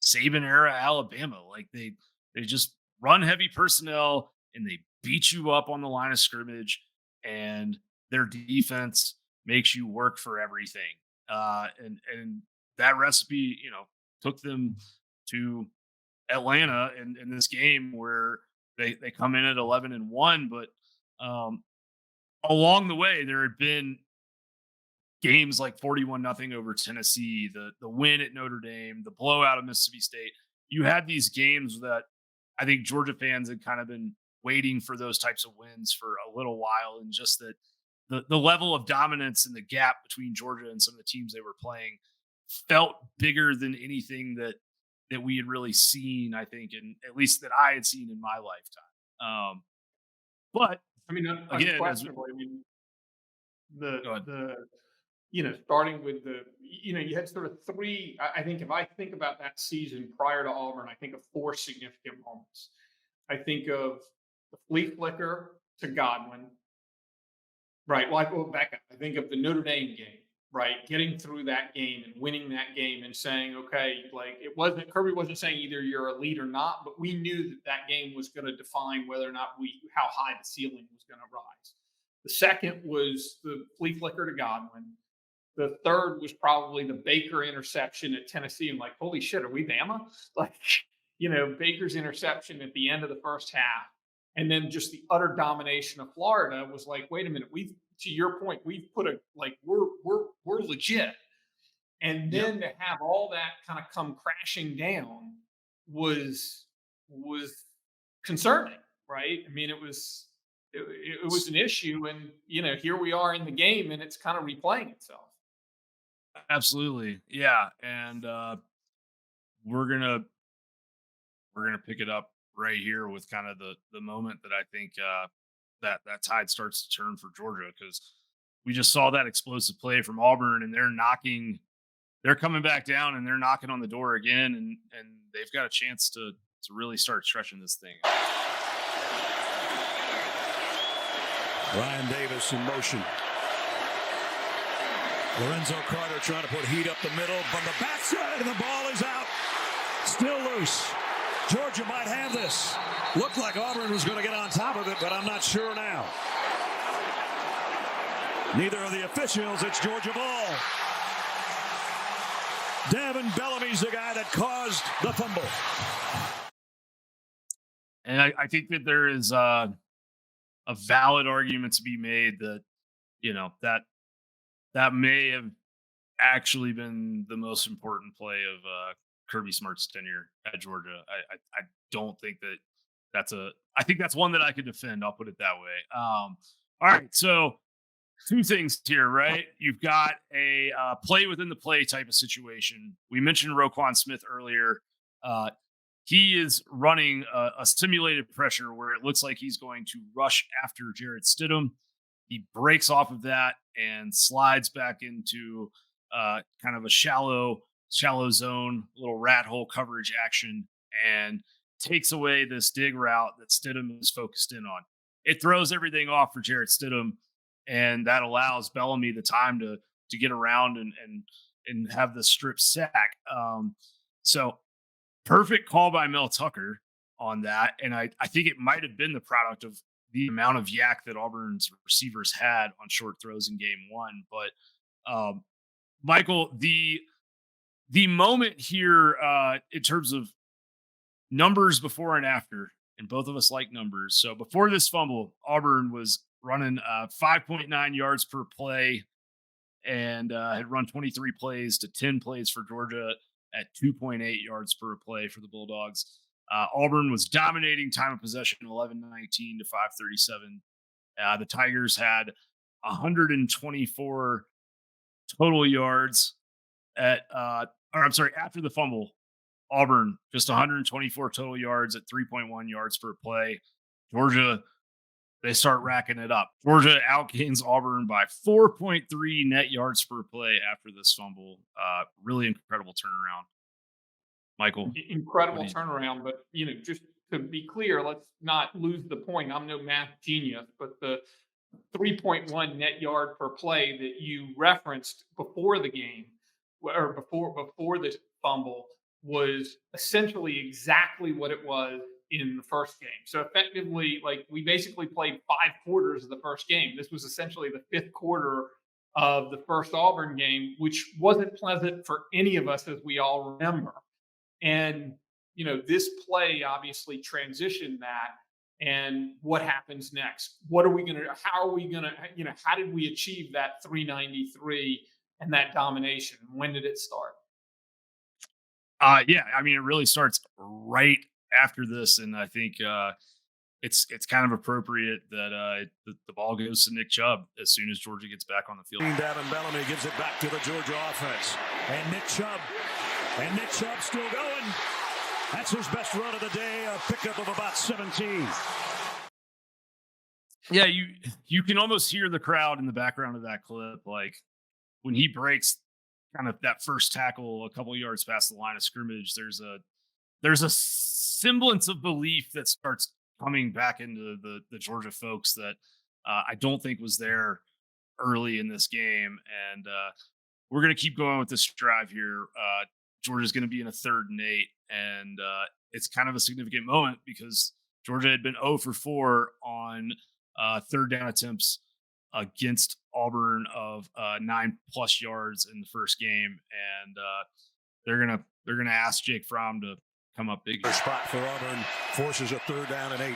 Saban era Alabama. Like they just run heavy personnel and they beat you up on the line of scrimmage, and their defense makes you work for everything. And that recipe, took them to Atlanta in this game where they come in at 11-1, but along the way there had been games like 41-0 over Tennessee, the win at Notre Dame, the blowout of Mississippi State. You had these games that I think Georgia fans had kind of been waiting for those types of wins for a little while, and just that the level of dominance and the gap between Georgia and some of the teams they were playing felt bigger than anything that we had really seen, I think, and at least that I had seen in my lifetime. But I mean, again, unquestionably, starting with you had sort of three. I think if I think about that season prior to Auburn, I think of 4 significant moments. I think of the flea flicker to Godwin. Right. Well, I go back up. I think of the Notre Dame game right? Getting through that game and winning that game and saying, okay, like Kirby wasn't saying either you're elite or not, but we knew that that game was going to define whether or not how high the ceiling was going to rise. The second was the flea flicker to Godwin. The third was probably the Baker interception at Tennessee. I'm like, holy shit, are we Bama? Like, Baker's interception at the end of the first half. And then just the utter domination of Florida was like, wait a minute, to your point, we've put we're legit. And then to have all that kind of come crashing down was concerning, right? I mean, it was an issue, and here we are in the game, and it's kind of replaying itself. Absolutely. Yeah. And we're gonna pick it up right here with kind of the moment that I think that tide starts to turn for Georgia, because we just saw that explosive play from Auburn, and they're coming back down, and they're knocking on the door again, and they've got a chance to really start stretching this thing. Ryan Davis in motion. Lorenzo Carter trying to put heat up the middle from the backside, and the ball is out. Still loose. Georgia might have this. Looked like Auburn was going to get on top of it, but I'm not sure now. Neither of the officials. It's Georgia ball. Devin Bellamy's the guy that caused the fumble. And I think that there is a valid argument to be made that, that may have actually been the most important play of Kirby Smart's tenure at Georgia. I don't think I think that's one that I could defend. I'll put it that way. All right. So two things here, right? You've got a play within the play type of situation. We mentioned Roquan Smith earlier. He is running a simulated pressure where it looks like he's going to rush after Jarrett Stidham. He breaks off of that and slides back into kind of a shallow zone, little rat hole coverage action, and takes away this dig route that Stidham is focused in on. It throws everything off for Jarrett Stidham, and that allows Bellamy the time to get around and have the strip sack. So perfect call by Mel Tucker on that. And I think it might have been the product of the amount of yak that Auburn's receivers had on short throws in game one. But Michael, the moment here in terms of numbers before and after, and both of us like numbers. So before this fumble, Auburn was running 5.9 yards per play and had run 23 plays to 10 plays for Georgia at 2.8 yards per play for the Bulldogs. Auburn was dominating time of possession, 11-19 to 537. The Tigers had 124 total yards after the fumble. Auburn just 124 total yards at 3.1 yards per play. Georgia, they start racking it up. Georgia outgains Auburn by 4.3 net yards per play after this fumble. Really incredible turnaround. Michael. Incredible turnaround, but just to be clear, let's not lose the point. I'm no math genius, but the 3.1 net yard per play that you referenced before the game, or before the fumble, was essentially exactly what it was in the first game. So effectively, we basically played 5 quarters of the first game. This was essentially the 5th quarter of the first Auburn game, which wasn't pleasant for any of us, as we all remember. And, this play obviously transitioned that. And what happens next? How are we going to, how did we achieve that 393 and that domination? When did it start? It really starts right after this. And I think it's kind of appropriate that the ball goes to Nick Chubb as soon as Georgia gets back on the field. Devin Bellamy gives it back to the Georgia offense. And Nick Chubb still going. That's his best run of the day, a pickup of about 17. Yeah, you can almost hear the crowd in the background of that clip. Like when he breaks kind of that first tackle a couple yards past the line of scrimmage, there's a semblance of belief that starts coming back into the Georgia folks that I don't think was there early in this game. And we're going to keep going with this drive here. Georgia's going to be in a 3rd and 8, and it's kind of a significant moment because Georgia had been 0 for 4 on 3rd down attempts against Auburn of 9+ yards in the first game, and they're gonna ask Jake Fromm to come up big. Spot for Auburn forces a 3rd down and 8.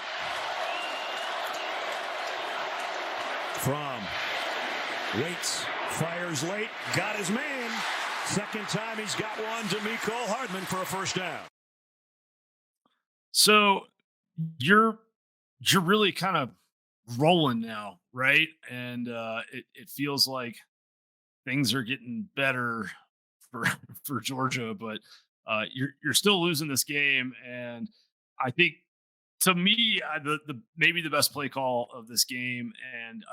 Fromm waits, fires late, got his man. Second time he's got one to Mecole Hardman for a 1st down. So you're really kind of rolling now, right? And it feels like things are getting better for Georgia, but you're still losing this game. And I think, to me, the maybe the best play call of this game, and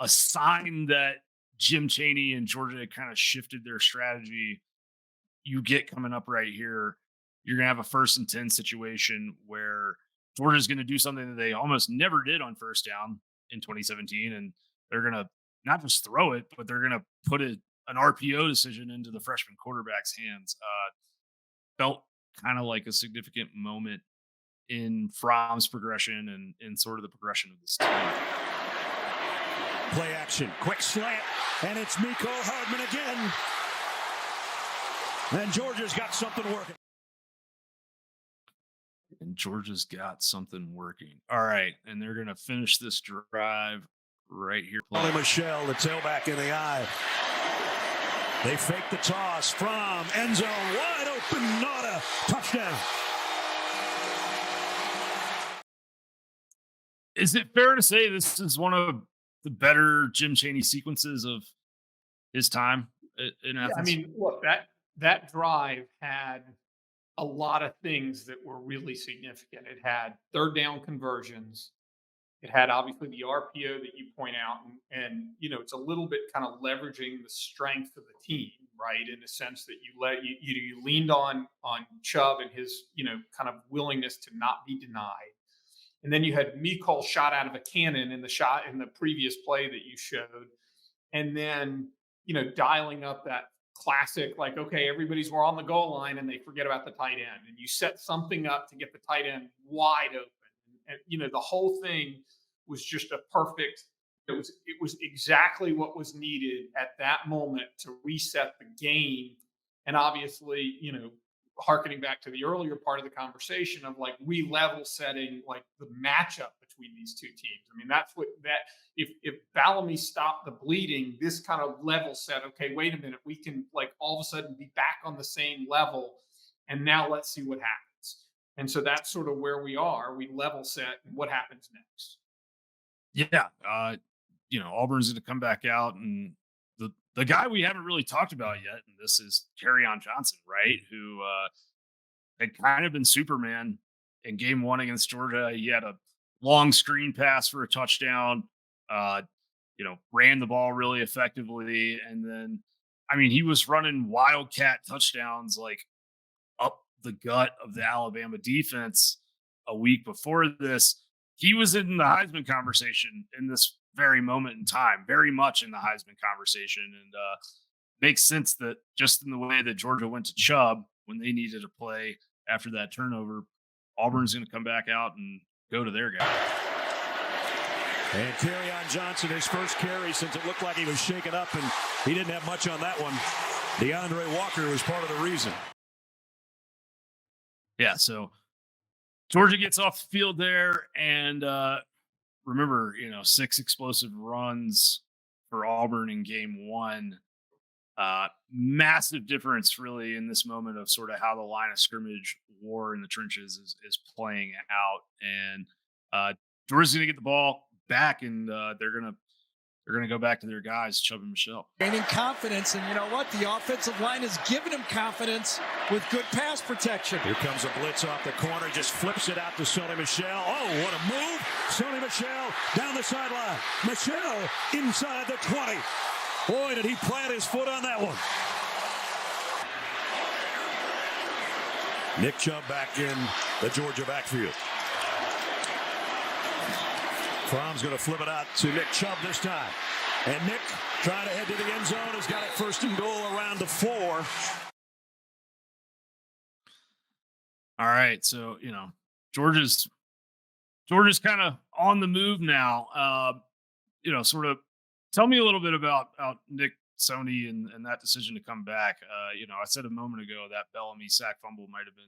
a sign that Jim Chaney and Georgia kind of shifted their strategy, you get coming up right here. You're going to have a 1st and 10 situation where Georgia's going to do something that they almost never did on 1st down in 2017. And they're going to not just throw it, but they're going to put an RPO decision into the freshman quarterback's hands. Felt kind of like a significant moment in Fromm's progression and in sort of the progression of this team. Play action, quick slant, and it's Mecole Hardman again. And Georgia's got something working. All right, and they're going to finish this drive right here. Michelle, the tailback in the eye. They fake the toss. Fromm, end zone, wide open, Nauta, touchdown. Is it fair to say this is one of the better Jim Chaney sequences of his time in Athens? I mean, look, that drive had a lot of things that were really significant. It had 3rd down conversions. It had obviously the RPO that you point out, and it's a little bit kind of leveraging the strength of the team, right? In the sense that you leaned on Chubb and his kind of willingness to not be denied, and then you had Mecole shot out of a cannon in the previous play that you showed, and then dialing up that classic, like, okay, we're on the goal line and they forget about the tight end, and you set something up to get the tight end wide open. And the whole thing was just a perfect. It was exactly what was needed at that moment to reset the game. And obviously, harkening back to the earlier part of the conversation of like re-level setting, like the matchup between these two teams. I mean, that's what if Bellamy stopped the bleeding, this kind of level set. Okay, wait a minute, we can like all of a sudden be back on the same level, and now let's see what happens. And so that's sort of where we are. We level set, and what happens next? Yeah, Auburn's going to come back out, and the guy we haven't really talked about yet, and this is Kerryon Johnson, right? Who had kind of been Superman in game 1 against Georgia. He had a long screen pass for a touchdown, ran the ball really effectively. And then, I mean, he was running wildcat touchdowns like up the gut of the Alabama defense a week before this. He was in the Heisman conversation in this very moment in time, very much in the Heisman conversation. And makes sense that just in the way that Georgia went to Chubb when they needed to play after that turnover, Auburn's going to come back out and go to their guy. And Kerryon Johnson, his first carry since it looked like he was shaken up, and he didn't have much on that one. DeAndre Walker was part of the reason. Yeah, so Georgia gets off the field there, and remember, 6 explosive runs for Auburn in game 1. Massive difference, really, in this moment of sort of how the line of scrimmage war in the trenches is playing out. And Georgia's going to get the ball back, and they're going to go back to their guys, Chubb and Michelle. Gaining confidence, and you know what? The offensive line has given him confidence with good pass protection. Here comes a blitz off the corner, just flips it out to Sony Michel. Oh, what a move! Sony Michel down the sideline. Michel inside the 20. Boy, did he plant his foot on that one. Nick Chubb back in the Georgia backfield. Fromm's going to flip it out to Nick Chubb this time. And Nick trying to head to the end zone has got it first and goal around the 4. All right. So, Georgia's kind of on the move now. Sort of tell me a little bit about Nick Sony and that decision to come back. I said a moment ago that Bellamy sack fumble might have been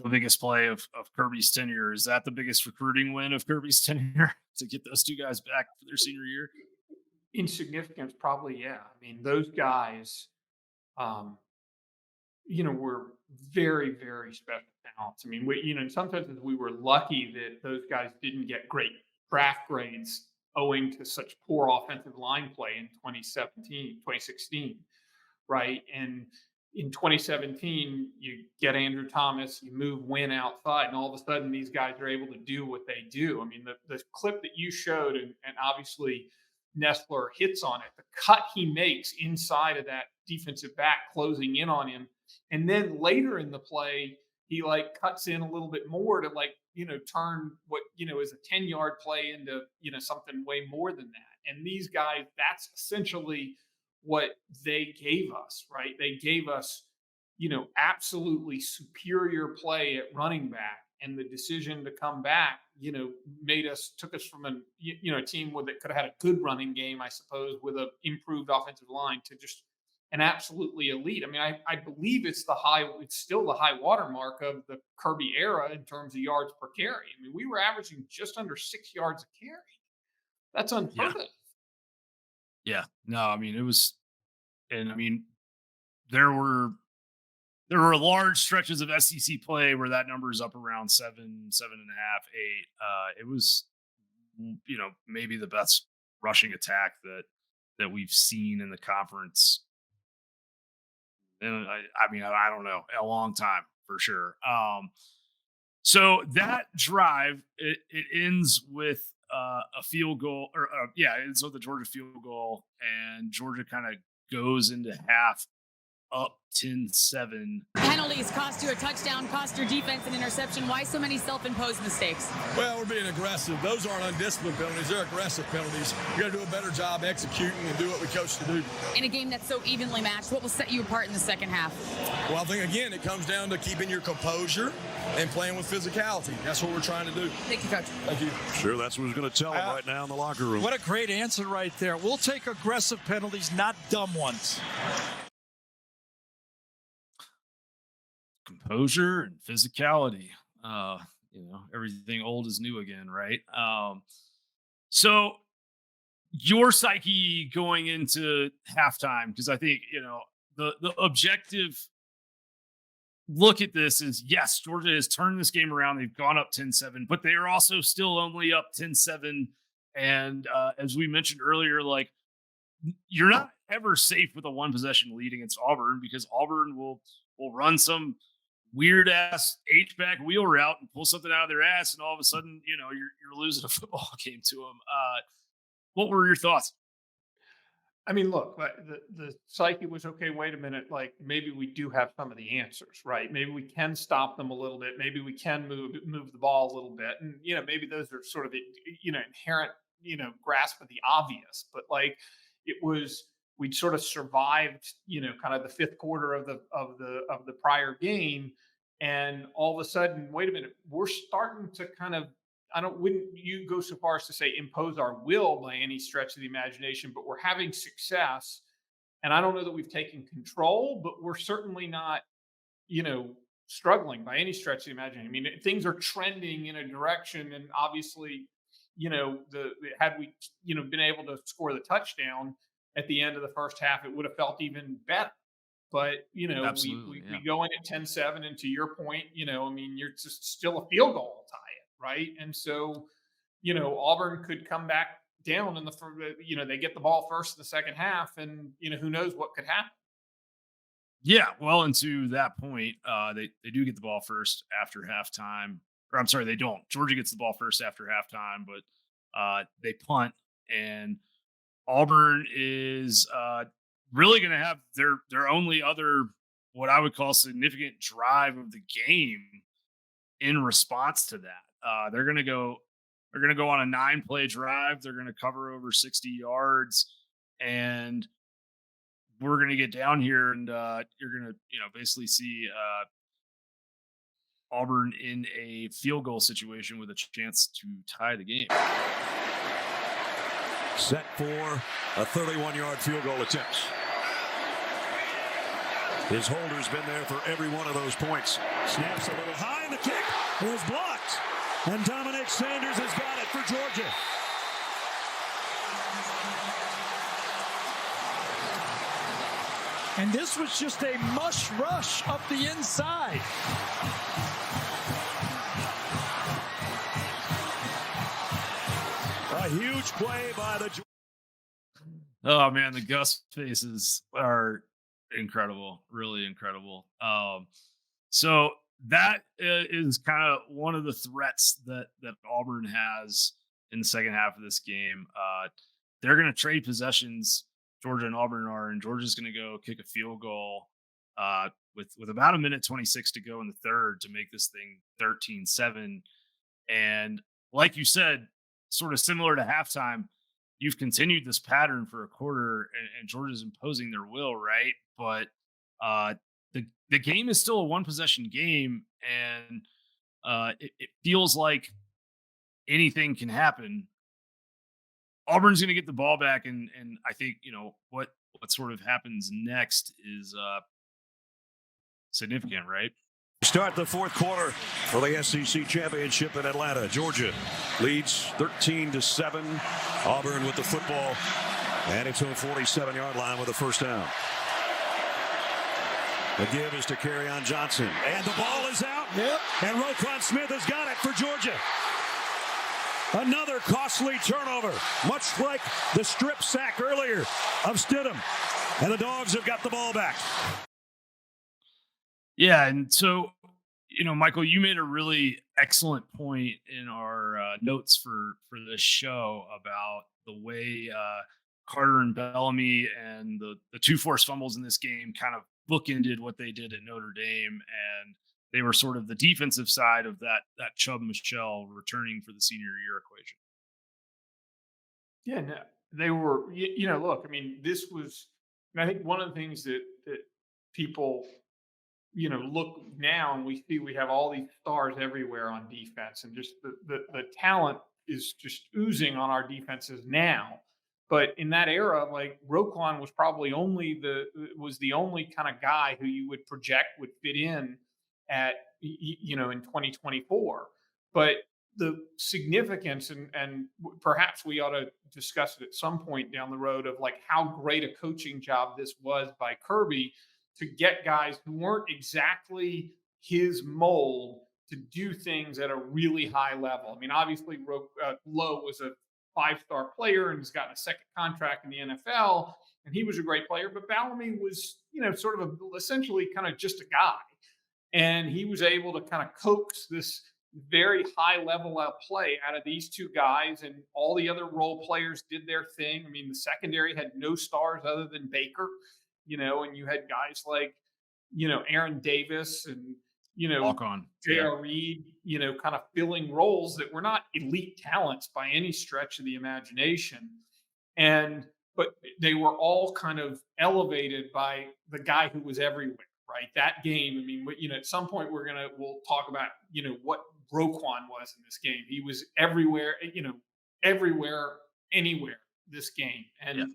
the biggest play of Kirby's tenure. Is that the biggest recruiting win of Kirby's tenure to get those two guys back for their senior year? In significance, probably, yeah. I mean, those guys, were very, very special talents. I mean, in some senses, we were lucky that those guys didn't get great draft grades owing to such poor offensive line play in 2016, right? And in 2017, you get Andrew Thomas, you move Wynn outside, and all of a sudden these guys are able to do what they do. I mean, the clip that you showed, and obviously Nestler hits on it, the cut he makes inside of that defensive back closing in on him. And then later in the play, he cuts in a little bit more to turn what, is a 10-yard play into, something way more than that. And these guys, that's essentially what they gave us, right? They gave us, absolutely superior play at running back. And the decision to come back, took us from a team that could have had a good running game, I suppose, with an improved offensive line to just an absolutely elite. I mean, I believe it's still the high watermark of the Kirby era in terms of yards per carry. I mean, we were averaging just under 6 yards a carry. That's unheard of. Yeah. No, I mean, it was, and I mean, there were large stretches of SEC play where that number is up around 7, 7.5, 8. It was, maybe the best rushing attack that we've seen in the conference. And I don't know, a long time for sure. So that drive, it ends with a field goal, or it ends with the Georgia field goal, and Georgia kind of goes into half up 10-7. Penalties cost you a touchdown, cost your defense an interception. Why so many self-imposed mistakes? Well, we're being aggressive. Those aren't undisciplined penalties. They're aggressive penalties. We got to do a better job executing and do what we coach to do. In a game that's so evenly matched, what will set you apart in the second half? Well, I think, again, it comes down to keeping your composure and playing with physicality. That's what we're trying to do. Thank you, Coach. Thank you. Sure, that's what he's going to tell him right now in the locker room. What a great answer right there. We'll take aggressive penalties, not dumb ones. Composure and physicality. Everything old is new again, right? So your psyche going into halftime, because I think, the objective look at this is, yes, Georgia has turned this game around. They've gone up 10-7, but they are also still only up 10-7. And as we mentioned earlier, you're not ever safe with a one possession lead against Auburn, because Auburn will run some weird ass H-back wheel route and pull something out of their ass, and all of a sudden, you're losing a football game to them. What were your thoughts? I mean, look, the psyche was, okay, wait a minute, maybe we do have some of the answers, right? Maybe we can stop them a little bit. Maybe we can move the ball a little bit. And, maybe those are sort of the, inherent, grasp of the obvious. But we'd sort of survived, kind of the fifth quarter of the prior game, and all of a sudden, wait a minute, we're starting to kind of, wouldn't you go so far as to say impose our will by any stretch of the imagination, but we're having success. And I don't know that we've taken control, but we're certainly not, struggling by any stretch of the imagination. I mean, things are trending in a direction, and obviously, had we, been able to score the touchdown at the end of the first half, it would have felt even better. But, we go in at 10-7, and to your point, you're just still a field goal tie it, right? And so, Auburn could come back down in they get the ball first in the second half, and, who knows what could happen. Yeah, well, and to that point, they do get the ball first after halftime. Or I'm sorry, they don't. Georgia gets the ball first after halftime, but they punt, and Auburn is really going to have their only other, what I would call, significant drive of the game in response to that. They're going to go They're going to go on a 9-play drive. They're going to cover over 60 yards, and we're going to get down here, and you're going to, basically see Auburn in a field goal situation with a chance to tie the game. Set for a 31-yard field goal attempt. His holder's been there for every one of those points. Snaps a little high, and the kick is blocked. And Dominic Sanders has got it for Georgia. And this was just a mush rush up the inside. A huge play by the... Oh, man, the Gus faces are incredible, really incredible. So that is kind of one of the threats that Auburn has in the second half of this game. They're going to trade possessions, Georgia and Auburn are, and Georgia's going to go kick a field goal with about 1:26 to go in the third to make this thing 13-7. And like you said, sort of similar to halftime, you've continued this pattern for a quarter, and Georgia's imposing their will, right? But the game is still a one-possession game, and it feels like anything can happen. Auburn's going to get the ball back, and I think what sort of happens next is significant, right? Start the fourth quarter for the SEC championship in Atlanta. Georgia leads 13-7. Auburn with the football and its own 47-yard line with a first down. The give is to Kerryon Johnson, and the ball is out. Yep. And Roquan Smith has got it for Georgia. Another costly turnover, much like the strip sack earlier of Stidham. And the Dogs have got the ball back. Yeah, and so, Michael, you made a really excellent point in our notes for this show about the way Carter and Bellamy and the two forced fumbles in this game kind of bookended what they did at Notre Dame, and they were sort of the defensive side of that Chubb Michelle returning for the senior year equation. Yeah, no, they were. Look, I mean, this was. I think one of the things that people, look now and we have all these stars everywhere on defense, and just the talent is just oozing on our defenses now. But in that era, like Roquan was probably the only kind of guy who you would project would fit in at in 2024. But the significance and perhaps we ought to discuss it at some point down the road of like how great a coaching job this was by Kirby to get guys who weren't exactly his mold to do things at a really high level. I mean, obviously Lowe was a 5-star player and has gotten a second contract in the NFL, and he was a great player, but Bellamy was, sort of essentially kind of just a guy. And he was able to kind of coax this very high level of play out of these two guys, and all the other role players did their thing. I mean, the secondary had no stars other than Baker, and you had guys like, Aaron Davis and, Walk on. J.R. Reed, kind of filling roles that were not elite talents by any stretch of the imagination. But they were all kind of elevated by the guy who was everywhere, right? That game, I mean, at some point we'll talk about, what Roquan was in this game. He was everywhere, everywhere, anywhere this game. And,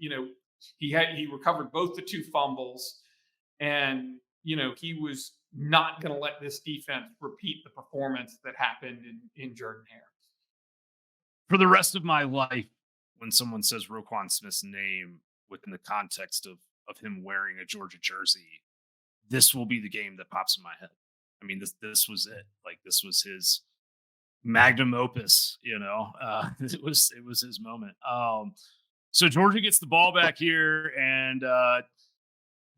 he recovered both the two fumbles, and, he was not going to let this defense repeat the performance that happened in Jordan-Hare. For the rest of my life, when someone says Roquan Smith's name within the context of him wearing a Georgia jersey, this will be the game that pops in my head. I mean, this was it. Like, this was his magnum opus, it was his moment. So Georgia gets the ball back here, and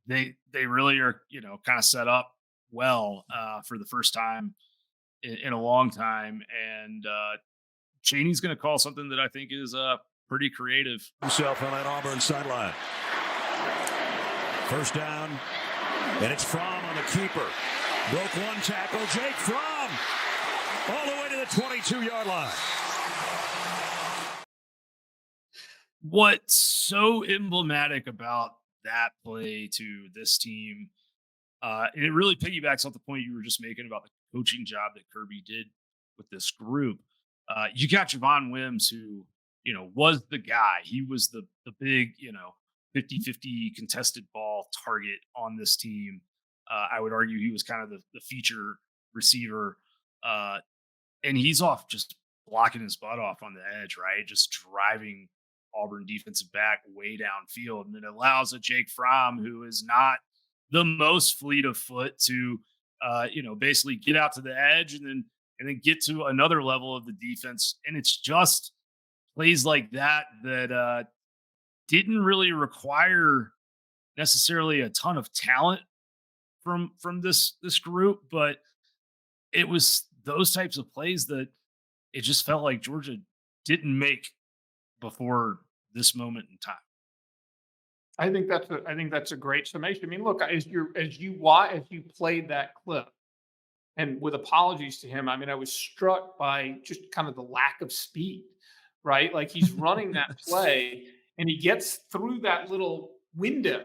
they really are, kind of set up well for the first time in a long time. And Chaney's going to call something that I think is pretty creative. Himself on that Auburn sideline. First down, and it's Fromm on the keeper. Broke one tackle. Jake Fromm all the way to the 22-yard line. What's so emblematic about that play to this team, and it really piggybacks off the point you were just making about the coaching job that Kirby did with this group. You got Javon Wims, who, was the guy. He was the big, 50-50 contested ball target on this team. I would argue he was kind of the feature receiver. Uh, and he's off just blocking his butt off on the edge, right? Just driving Auburn defensive back way downfield. And it allows a Jake Fromm, who is not the most fleet of foot, to basically get out to the edge and then get to another level of the defense. And it's just plays like that didn't really require necessarily a ton of talent from this group, but it was those types of plays that it just felt like Georgia didn't make before this moment in time. I think that's a great summation. I mean, look, as you played that clip, and with apologies to him, I mean, I was struck by just kind of the lack of speed, right? Like he's running that play and he gets through that little window,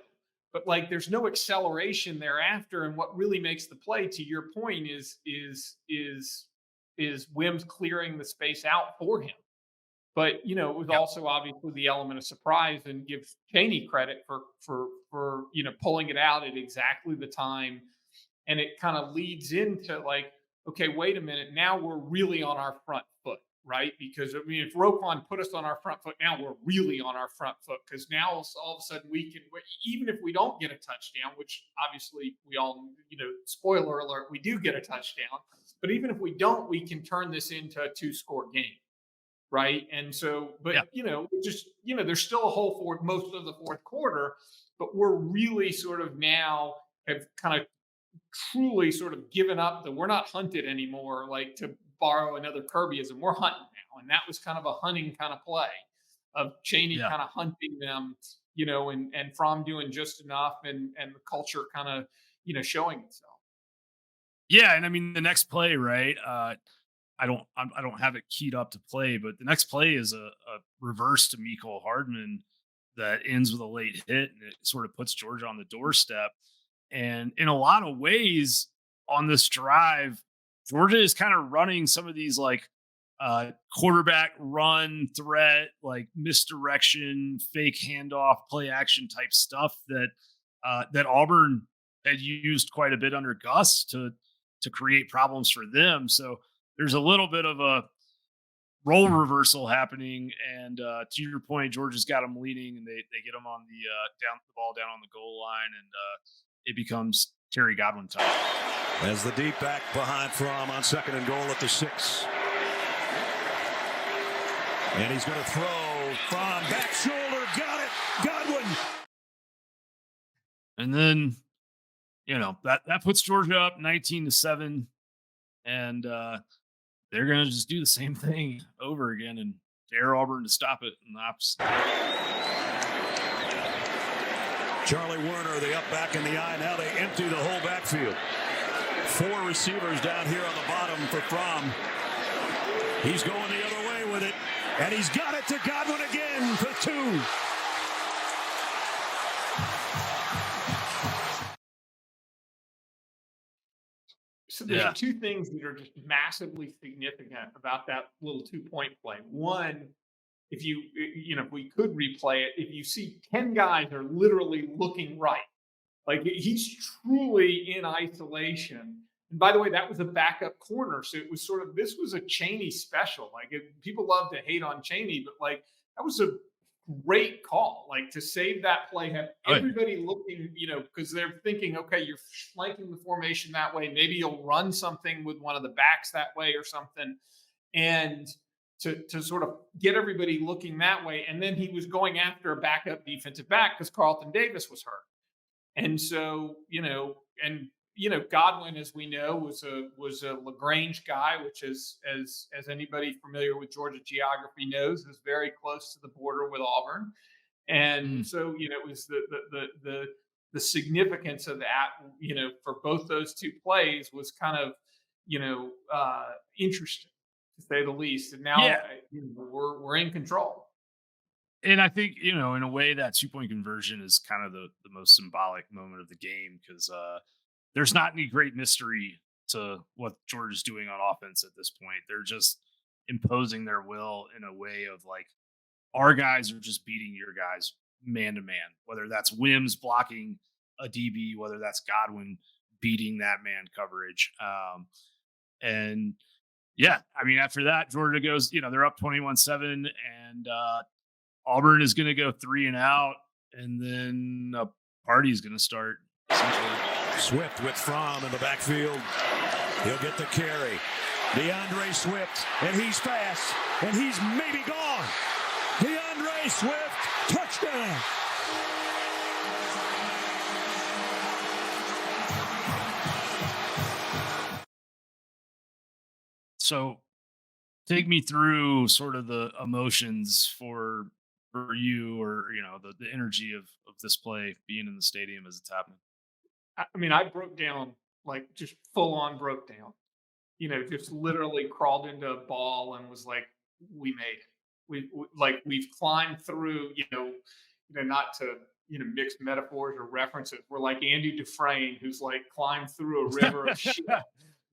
but like there's no acceleration thereafter. And what really makes the play, to your point, is Wims clearing the space out for him. But it was also obviously the element of surprise, and give Chaney credit for pulling it out at exactly the time. And it kind of leads into like, okay, wait a minute, now we're really on our front foot, right? Because I mean, if Roquan put us on our front foot, now we're really on our front foot, because now all of a sudden we can, even if we don't get a touchdown, which obviously we all, spoiler alert, we do get a touchdown, but even if we don't, we can turn this into a 2-score game. Right. And so, but, there's still a whole most of the fourth quarter, but we're really sort of now have kind of truly sort of given up that we're not hunted anymore, like, to borrow another Kirbyism. We're hunting now. And that was kind of a hunting kind of play of Chaney kind of hunting them, and Fromm doing just enough, and the culture kind of, showing itself. Yeah, and I mean the next play, right? I don't have it keyed up to play, but the next play is a reverse to Mecole Hardman that ends with a late hit, and it sort of puts Georgia on the doorstep. And in a lot of ways on this drive, Georgia is kind of running some of these like quarterback run threat, like misdirection, fake handoff, play action type stuff that Auburn had used quite a bit under Gus to create problems for them. So there's a little bit of a role reversal happening, and to your point, Georgia's got them leading, and they get them on the ball down on the goal line, and it becomes Terry Godwin time. As the deep back behind Fromm on 2nd and goal at the 6. And he's going to throw. Fromm back shoulder, got it, Godwin. And then that puts Georgia up 19-7, and they're going to just do the same thing over again and dare Auburn to stop it in the opposite. Charlie Werner, the up back in the eye. Now they empty the whole backfield. 4 receivers down here on the bottom for Fromm. He's going the other way with it, and he's got it to Godwin again for 2. So there's 2 things that are just massively significant about that little 2-point play. One, if if we could replay it, if you see 10 guys are literally looking right, like he's truly in isolation. And by the way, that was a backup corner. So it was this was a Chaney special. Like people love to hate on Chaney, but like that was a great call, like to save that play, have everybody looking, because they're thinking, okay, you're flanking the formation that way. Maybe you'll run something with one of the backs that way or something. And to sort of get everybody looking that way. And then he was going after a backup defensive back because Carlton Davis was hurt. And so, Godwin, as we know, was a LaGrange guy, which is, as anybody familiar with Georgia geography knows, is very close to the border with Auburn. And so, it was the significance of that, for both those 2 plays was kind of, interesting. to say the least. And now Yeah. we're in control. And I think, in a way, that 2-point conversion is kind of the most symbolic moment of the game because there's not any great mystery to what Georgia's doing on offense at this point. They're just imposing their will in a way of like, our guys are just beating your guys man to man, whether that's Wims blocking a DB, whether that's Godwin beating that man coverage. And yeah, I mean, after that, Georgia goes, they're up 21-7, and Auburn is going to go 3 and out, and then a party is going to start. Swift with Fromm in the backfield. He'll get the carry. DeAndre Swift, and he's fast, and he's maybe gone. DeAndre Swift, touchdown. So take me through sort of the emotions for you, or the energy of this play being in the stadium as it's happening. I mean, I broke down, like, just full on broke down. Just literally crawled into a ball and was like, "We made it. We've climbed through." Not to mix metaphors or references. We're like Andy Dufresne, who's like climbed through a river of shit.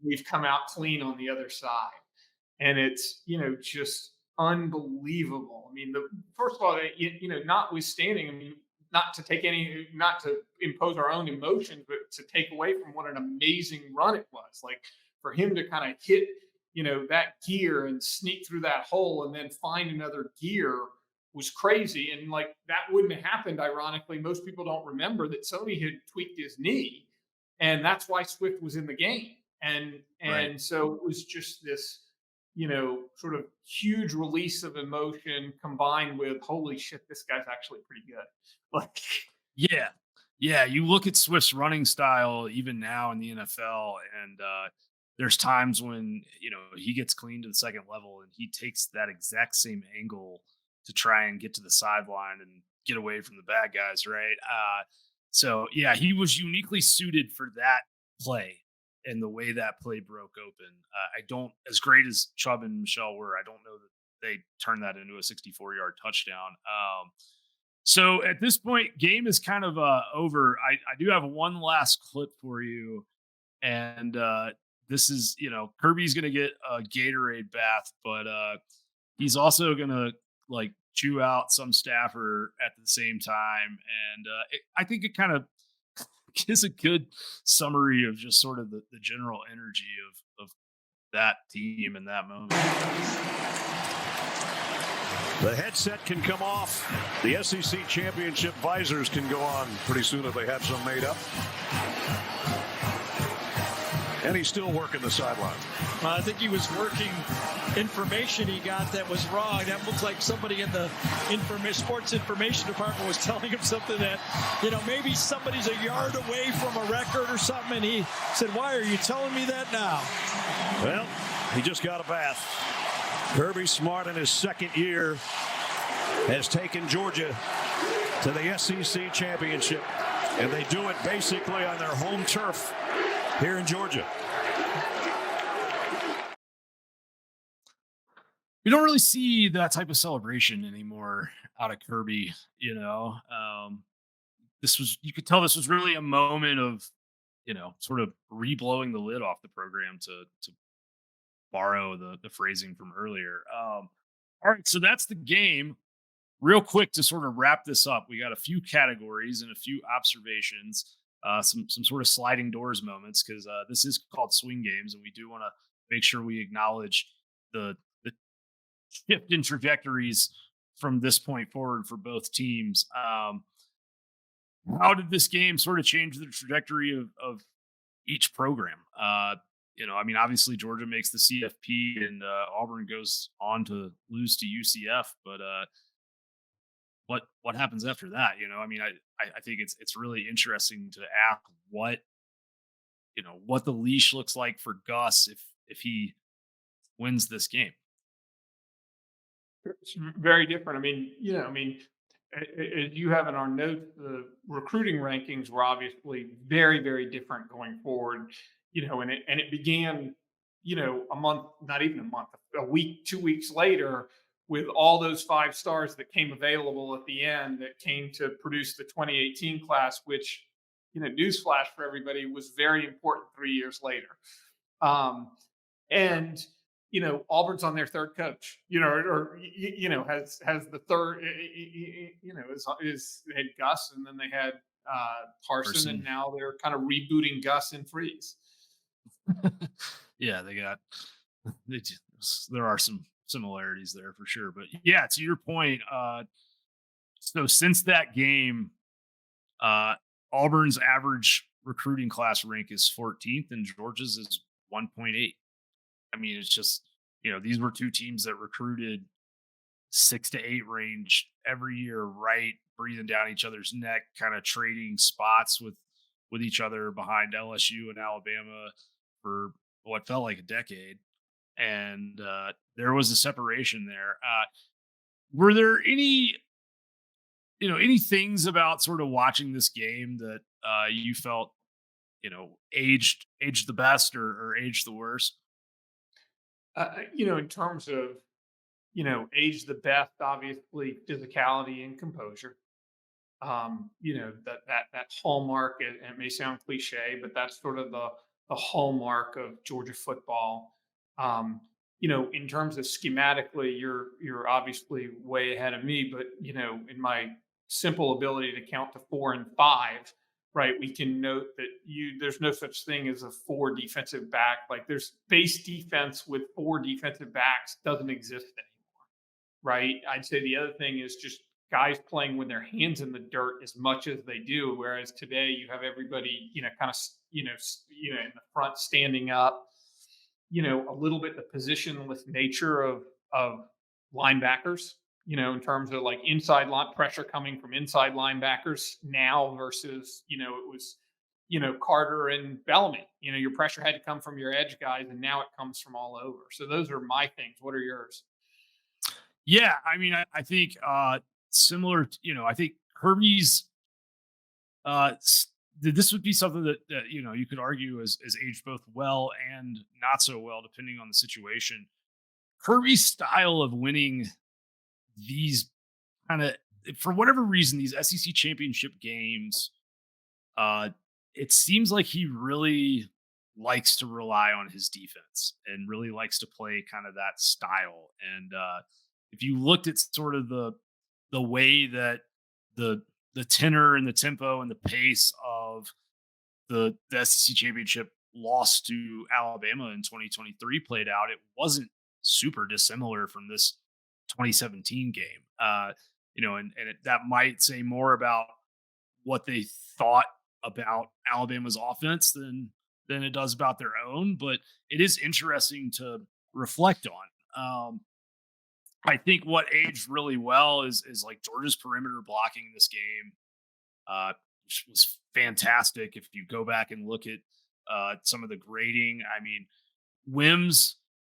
We've come out clean on the other side, and it's just unbelievable. I mean, first of all, notwithstanding, I mean, not to impose our own emotions, but to take away from what an amazing run it was. Like, for him to kind of hit, that gear and sneak through that hole and then find another gear was crazy. And like, that wouldn't have happened. Ironically, most people don't remember that Sony had tweaked his knee, and that's why Swift was in the game. And Right. so it was just this, sort of huge release of emotion combined with, holy shit, this guy's actually pretty good. Like, Yeah. Yeah. You look at Swift's running style even now in the NFL, and there's times when, he gets clean to the second level and he takes that exact same angle to try and get to the sideline and get away from the bad guys. Right. So, yeah, he was uniquely suited for that play and the way that play broke open. I don't, as great as Chubb and Michelle were, I don't know that they turned that into a 64-yard touchdown. So at this point, game is kind of over. I do have one last clip for you, and this is, Kirby's gonna get a Gatorade bath, but he's also gonna like chew out some staffer at the same time, and I think it kind of gives a good summary of just sort of the general energy of that team in that moment. The headset can come off. The SEC championship visors can go on pretty soon if they have some made up. And he's still working the sideline. I think he was working information he got that was wrong. That looked like somebody in the sports information department was telling him something that, maybe somebody's a yard away from a record or something. And he said, "Why are you telling me that now?" Well, he just got a bath. Kirby Smart in his second year has taken Georgia to the SEC championship, and they do it basically on their home turf here in Georgia. We don't really see that type of celebration anymore out of Kirby. You could tell this was really a moment of, sort of re-blowing the lid off the program, to borrow the phrasing from earlier. All right, so that's the game. Real quick to sort of wrap this up, we got a few categories and a few observations, some sort of sliding doors moments, because this is called swing games, and we do want to make sure we acknowledge the shift in trajectories from this point forward for both teams. How did this game sort of change the trajectory of each program? Obviously Georgia makes the CFP, and Auburn goes on to lose to UCF, but what happens after that? I think it's really interesting to ask what the leash looks like for Gus if he wins this game. it's very different. As you have in our notes, the recruiting rankings were obviously very, very different going forward. And it began a month, not even a month, a week, 2 weeks later, with all those 5 stars that came available at the end that came to produce the 2018 class, which, newsflash for everybody, was very important 3 years later. Um, and Auburn's on their third coach, has the third, is they had Gus, and then they had Carson, and now they're kind of rebooting Gus and Freeze. Yeah, there are some similarities there for sure. But yeah, to your point, so since that game, Auburn's average recruiting class rank is 14th and Georgia's is 1.8. I mean, it's just, these were two teams that recruited 6 to 8 range every year, right? Breathing down each other's neck, kind of trading spots with each other behind LSU and Alabama for what felt like a decade. And there was a separation there. Were there any things about sort of watching this game that you felt, aged the best or aged the worst? In terms of, age the best, obviously physicality and composure. That hallmark, and it may sound cliche, but that's sort of the hallmark of Georgia football. In terms of schematically, you're obviously way ahead of me, but in my simple ability to count to 4 and 5, right, we can note that there's no such thing as a 4 defensive back. Like, there's base defense with 4 defensive backs doesn't exist anymore, right? I'd say the other thing is just guys playing with their hands in the dirt as much as they do, whereas today you have everybody, kind of, in the front standing up. A little bit the positionless nature of linebackers, in terms of like inside line pressure coming from inside linebackers now versus, it was, Carter and Bellamy. Your pressure had to come from your edge guys, and now it comes from all over. So those are my things. What are yours? Yeah, I mean, I think similar, I think Kirby's this would be something that you could argue is aged both well and not so well, depending on the situation. Kirby's style of winning these kind of, for whatever reason, these SEC championship games, it seems like he really likes to rely on his defense and really likes to play kind of that style. And if you looked at sort of the way that the tenor and the tempo and the pace of the SEC championship loss to Alabama in 2023 played out, it wasn't super dissimilar from this 2017 game. That might say more about what they thought about Alabama's offense than it does about their own, but it is interesting to reflect on. I think what aged really well is like Georgia's perimeter blocking in this game, which was fantastic. If you go back and look at some of the grading, I mean, Wims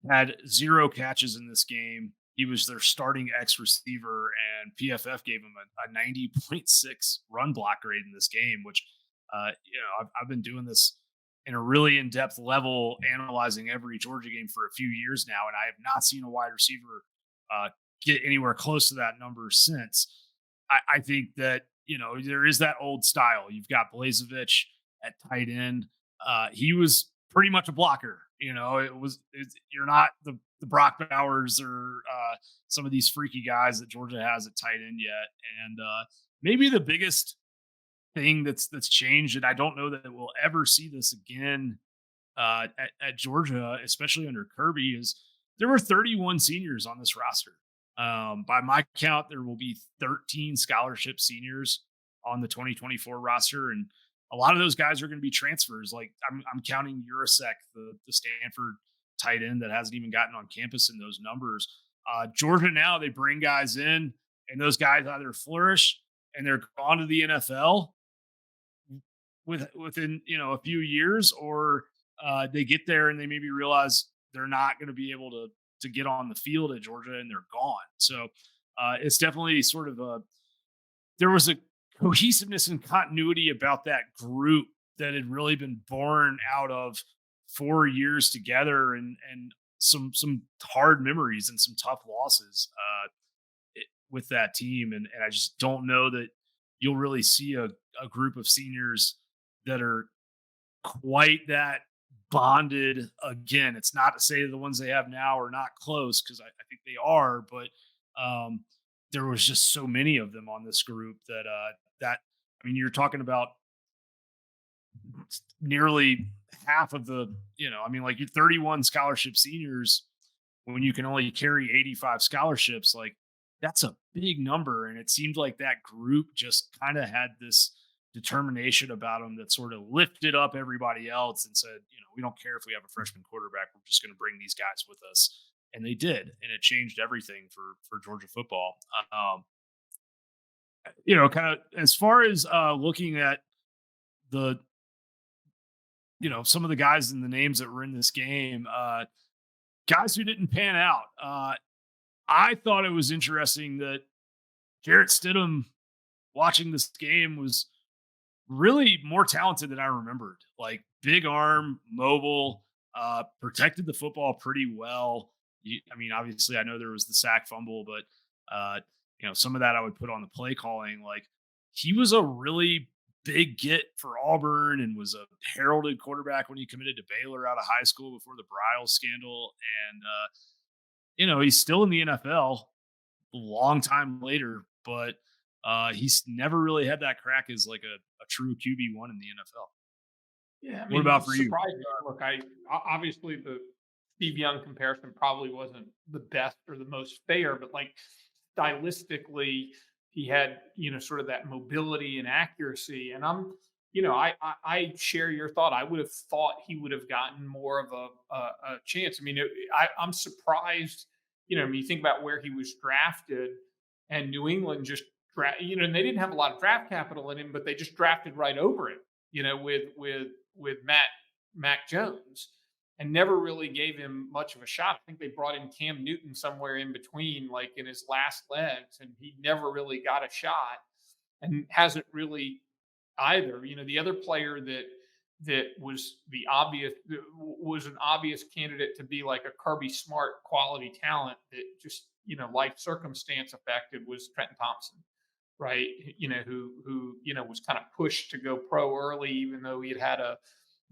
had 0 catches in this game. He was their starting X receiver, and PFF gave him a 90.6 run block grade in this game, which, I've been doing this in a really in-depth level, analyzing every Georgia game for a few years now, and I have not seen a wide receiver get anywhere close to that number since. I think that, there is that old style. You've got Blazevich at tight end. He was pretty much a blocker. You're not the Brock Bowers or some of these freaky guys that Georgia has at tight end yet. And maybe the biggest thing that's changed, and I don't know that we'll ever see this again at Georgia, especially under Kirby, is there were 31 seniors on this roster. By my count, there will be 13 scholarship seniors on the 2024 roster, and a lot of those guys are going to be transfers. Like I'm counting Urasek, the Stanford tight end that hasn't even gotten on campus in those numbers. Georgia now, they bring guys in, and those guys either flourish and they're gone to the NFL within a few years, or they get there and they maybe realize they're not going to be able to get on the field at Georgia, and they're gone. So it's definitely sort of there was a cohesiveness and continuity about that group that had really been born out of 4 years together and some hard memories and some tough losses with that team. And I just don't know that you'll really see a group of seniors that are quite that bonded again. It's not to say the ones they have now are not close, because I think they are, but um, there was just so many of them on this group that I mean, you're talking about nearly half of the, I mean, like, your 31 scholarship seniors, when you can only carry 85 scholarships, like, that's a big number. And it seemed like that group just kind of had this determination about them that sort of lifted up everybody else and said, we don't care if we have a freshman quarterback, we're just going to bring these guys with us. And they did, and it changed everything for Georgia football. Kind of as far as looking at the some of the guys and the names that were in this game, guys who didn't pan out. I thought it was interesting that Jarrett Stidham, watching this game, was really more talented than I remembered. Like, big arm, mobile, protected the football pretty well. I mean, obviously, I know there was the sack fumble, but some of that I would put on the play calling. Like, he was a really big get for Auburn and was a heralded quarterback when he committed to Baylor out of high school before the Briles scandal. And he's still in the NFL a long time later, but he's never really had that crack as like a true QB1 in the NFL. Yeah, I What mean, about for you? surprising. Look, obviously the Steve Young comparison probably wasn't the best or the most fair, but like, stylistically, he had, sort of that mobility and accuracy. And I share your thought. I would have thought he would have gotten more of a chance. I mean, I'm surprised. When you think about where he was drafted, and New England just and they didn't have a lot of draft capital in him, but they just drafted right over it. With Mac Jones, and never really gave him much of a shot. I think they brought in Cam Newton somewhere in between, like in his last legs, and he never really got a shot, and hasn't really either. The other player that was an obvious candidate to be like a Kirby Smart quality talent that just life circumstance affected was Trenton Thompson, right? Who was kind of pushed to go pro early, even though he had a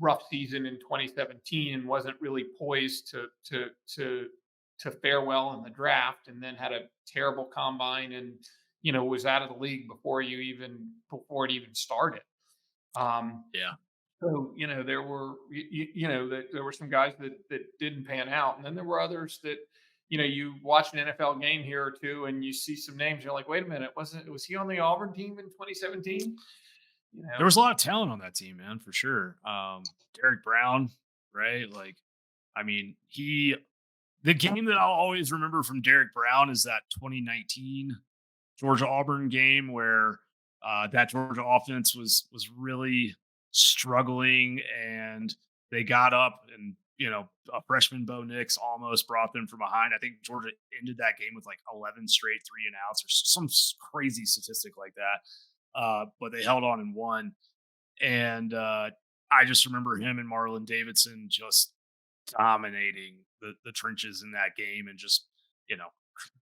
rough season in 2017 and wasn't really poised to fare well in the draft, and then had a terrible combine, and was out of the league before it even started. Yeah. So there were there were some guys that didn't pan out, and then there were others that you watch an NFL game here or two, and you see some names, you're like, wait a minute, was he on the Auburn team in 2017? There was a lot of talent on that team, man, for sure. Derek Brown, right? Like, I mean, the game that I'll always remember from Derek Brown is that 2019 Georgia-Auburn game where that Georgia offense was really struggling, and they got up, and a freshman Bo Nix almost brought them from behind. I think Georgia ended that game with like 11 straight 3-and-outs or some crazy statistic like that. But they held on and won. And I just remember him and Marlon Davidson just dominating the trenches in that game, and just,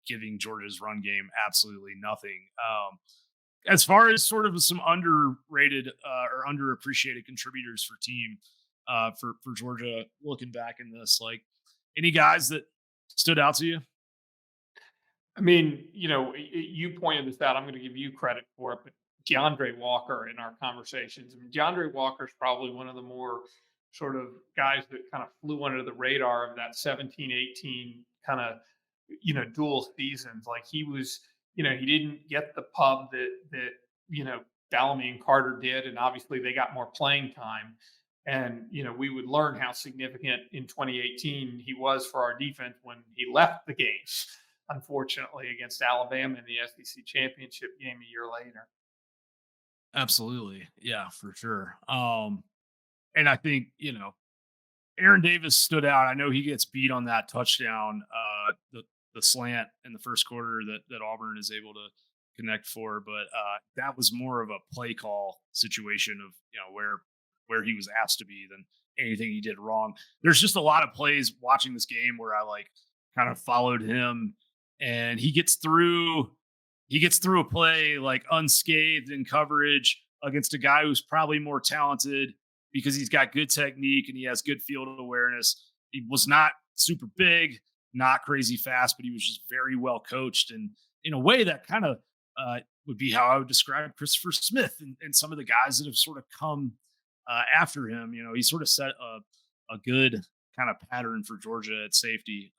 giving Georgia's run game absolutely nothing. As far as sort of some underrated or underappreciated contributors for team for Georgia, looking back in this, like, any guys that stood out to you? I mean, you pointed this out. I'm going to give you credit for it, but DeAndre Walker in our conversations. I mean, DeAndre Walker is probably one of the more sort of guys that kind of flew under the radar of that 17-18 kind of, dual seasons. Like, he was, he didn't get the pub that Bellamy and Carter did, and obviously they got more playing time. And we would learn how significant in 2018 he was for our defense when he left the games, unfortunately, against Alabama in the SEC championship game a year later. Absolutely. Yeah, for sure. And I think, Aaron Davis stood out. I know he gets beat on that touchdown, the slant in the first quarter that Auburn is able to connect for, but that was more of a play call situation of, where where he was asked to be than anything he did wrong. There's just a lot of plays watching this game where I like kind of followed him, and he gets through a play like unscathed in coverage against a guy who's probably more talented because he's got good technique and he has good field awareness. He was not super big, not crazy fast, but he was just very well coached. And in a way that kind of would be how I would describe Christopher Smith and some of the guys that have sort of come after him. You know, he sort of set a good kind of pattern for Georgia at safety.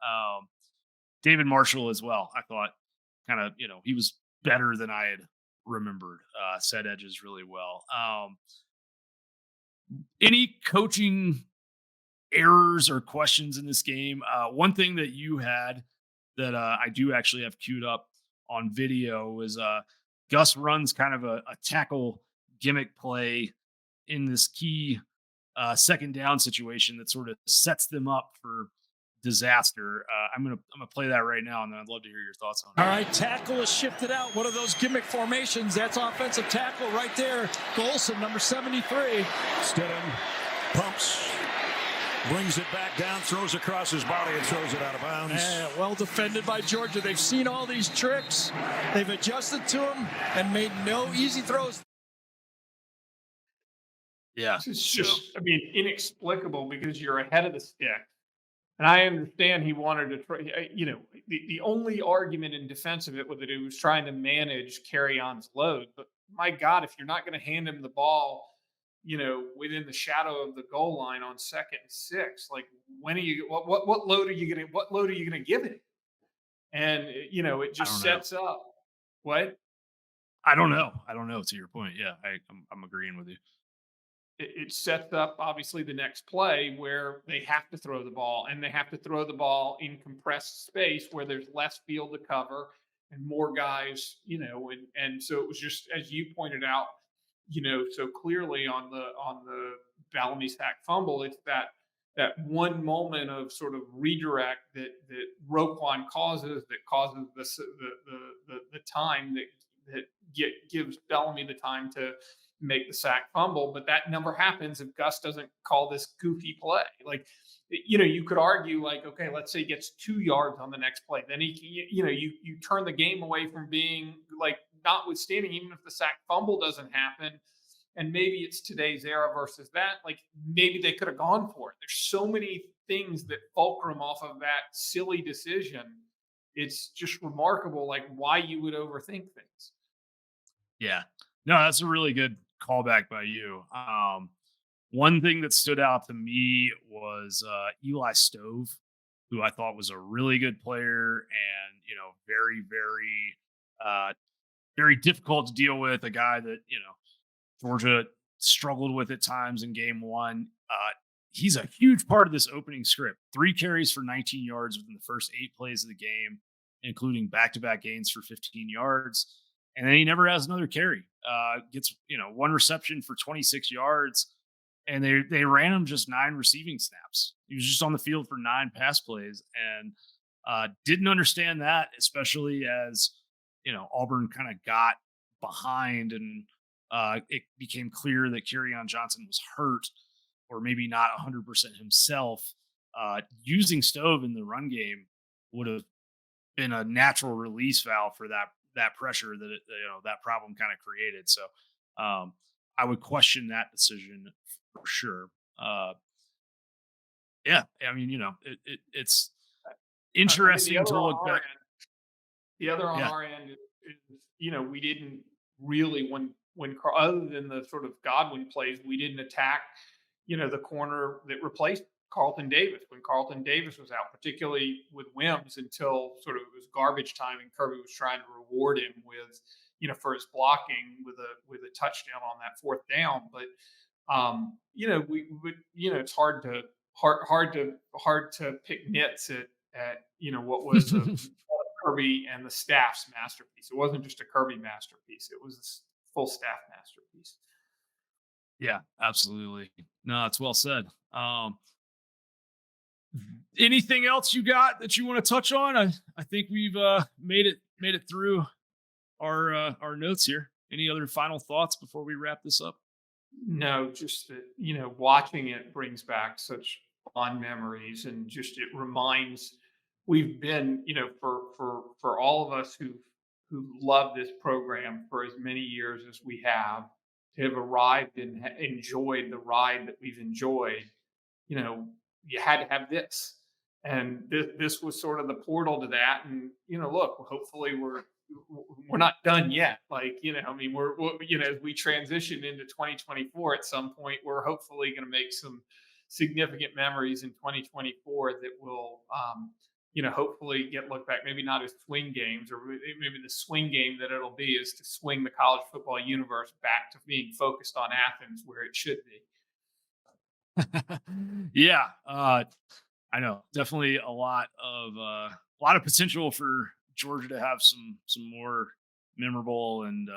David Marshall as well, I thought kind of, he was better than I had remembered, set edges really well. Any coaching errors or questions in this game? One thing that you had that I do actually have queued up on video was Gus runs kind of a tackle gimmick play in this key second down situation that sort of sets them up for disaster. I'm gonna play that right now, and then I'd love to hear your thoughts on it. All right, tackle is shifted out. One of those gimmick formations. That's offensive tackle right there. Golson, number 73. Stidham pumps, brings it back down, throws across his body, and throws it out of bounds. Yeah, well defended by Georgia. They've seen all these tricks. They've adjusted to them and made no easy throws. Yeah, It's just, I mean, inexplicable because you're ahead of the stick. And I understand he wanted to try, the only argument in defense of it was that he was trying to manage Carry-on's load. But my God, if you're not going to hand him the ball, within the shadow of the goal line on 2nd and 6, like what load are you going to give it? And, it just sets up. What? I don't know. To your point. Yeah, I'm agreeing with you. It sets up obviously the next play where they have to throw the ball, and they have to throw the ball in compressed space where there's less field to cover and more guys, and so it was just, as you pointed out, so clearly on the Bellamy sack fumble, it's that one moment of sort of redirect that Roquan causes the time that gives Bellamy the time to make the sack fumble, but that never happens if Gus doesn't call this goofy play. Like, you could argue like, okay, let's say he gets 2 yards on the next play, then you turn the game away from being like, notwithstanding, even if the sack fumble doesn't happen, and maybe it's today's era versus that, like maybe they could have gone for it. There's so many things that fulcrum off of that silly decision. It's just remarkable, like why you would overthink things. Yeah, no, that's a really good callback by you. One thing that stood out to me was Eli Stove, who I thought was a really good player and, very, very, very difficult to deal with. A guy that, Georgia struggled with at times in game one. He's a huge part of this opening script. 3 carries for 19 yards within the first 8 plays of the game, including back-to-back gains for 15 yards. And then he never has another carry. Gets 1 reception for 26 yards, and they ran him just 9 receiving snaps. He was just on the field for 9 pass plays, and didn't understand that, especially as Auburn kind of got behind, and it became clear that Kerryon Johnson was hurt, or maybe not 100% himself. Using Stove in the run game would have been a natural release valve for that pressure that that problem kind of created. So I would question that decision for sure. Yeah, I mean, it's interesting to look back. The other on our end is, we didn't really, when other than the sort of Godwin plays, we didn't attack, the corner that replaced Carlton Davis when Carlton Davis was out, particularly with Wims, until sort of it was garbage time and Kirby was trying to reward him with, for his blocking with a touchdown on that 4th down. But it's hard to pick nits at what was Kirby and the staff's masterpiece. It wasn't just a Kirby masterpiece; it was a full staff masterpiece. Yeah, absolutely. No, it's well said. Anything else you got that you want to touch on? I think we've made it through our notes here. Any other final thoughts before we wrap this up? No, just that, watching it brings back such fond memories, and just it reminds we've been, for all of us who love this program for as many years as we to have arrived and enjoyed the ride that we've enjoyed, you know, you had to have this. And this was sort of the portal to that. And, look, hopefully we're not done yet. Like, I mean, as we transition into 2024 at some point, we're hopefully going to make some significant memories in 2024 that will, hopefully get looked back, maybe not as swing games, or maybe the swing game that it'll be is to swing the college football universe back to being focused on Athens where it should be. Yeah, I know. Definitely a lot of potential for Georgia to have some more memorable and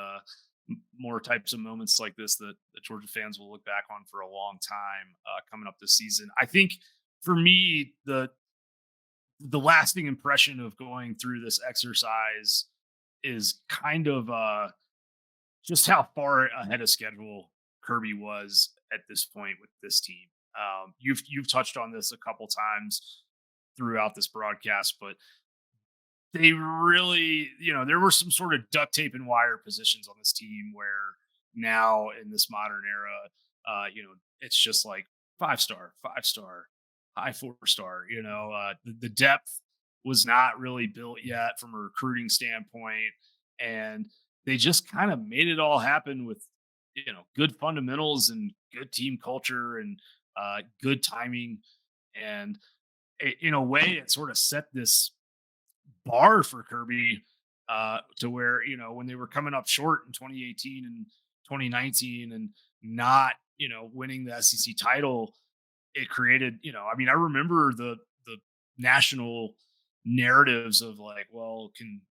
more types of moments like this that Georgia fans will look back on for a long time coming up this season. I think for me, the lasting impression of going through this exercise is kind of just how far ahead of schedule Kirby was at this point with this team. You've touched on this a couple times throughout this broadcast, but they really, there were some sort of duct tape and wire positions on this team where now in this modern era, it's just like 5 star, 5 star, high 4 star. The depth was not really built yet from a recruiting standpoint, and they just kind of made it all happen with good fundamentals and good team culture and good timing, and in a way, it sort of set this bar for Kirby to where when they were coming up short in 2018 and 2019 and not winning the SEC title, it created I mean I remember the national narratives of like, well, can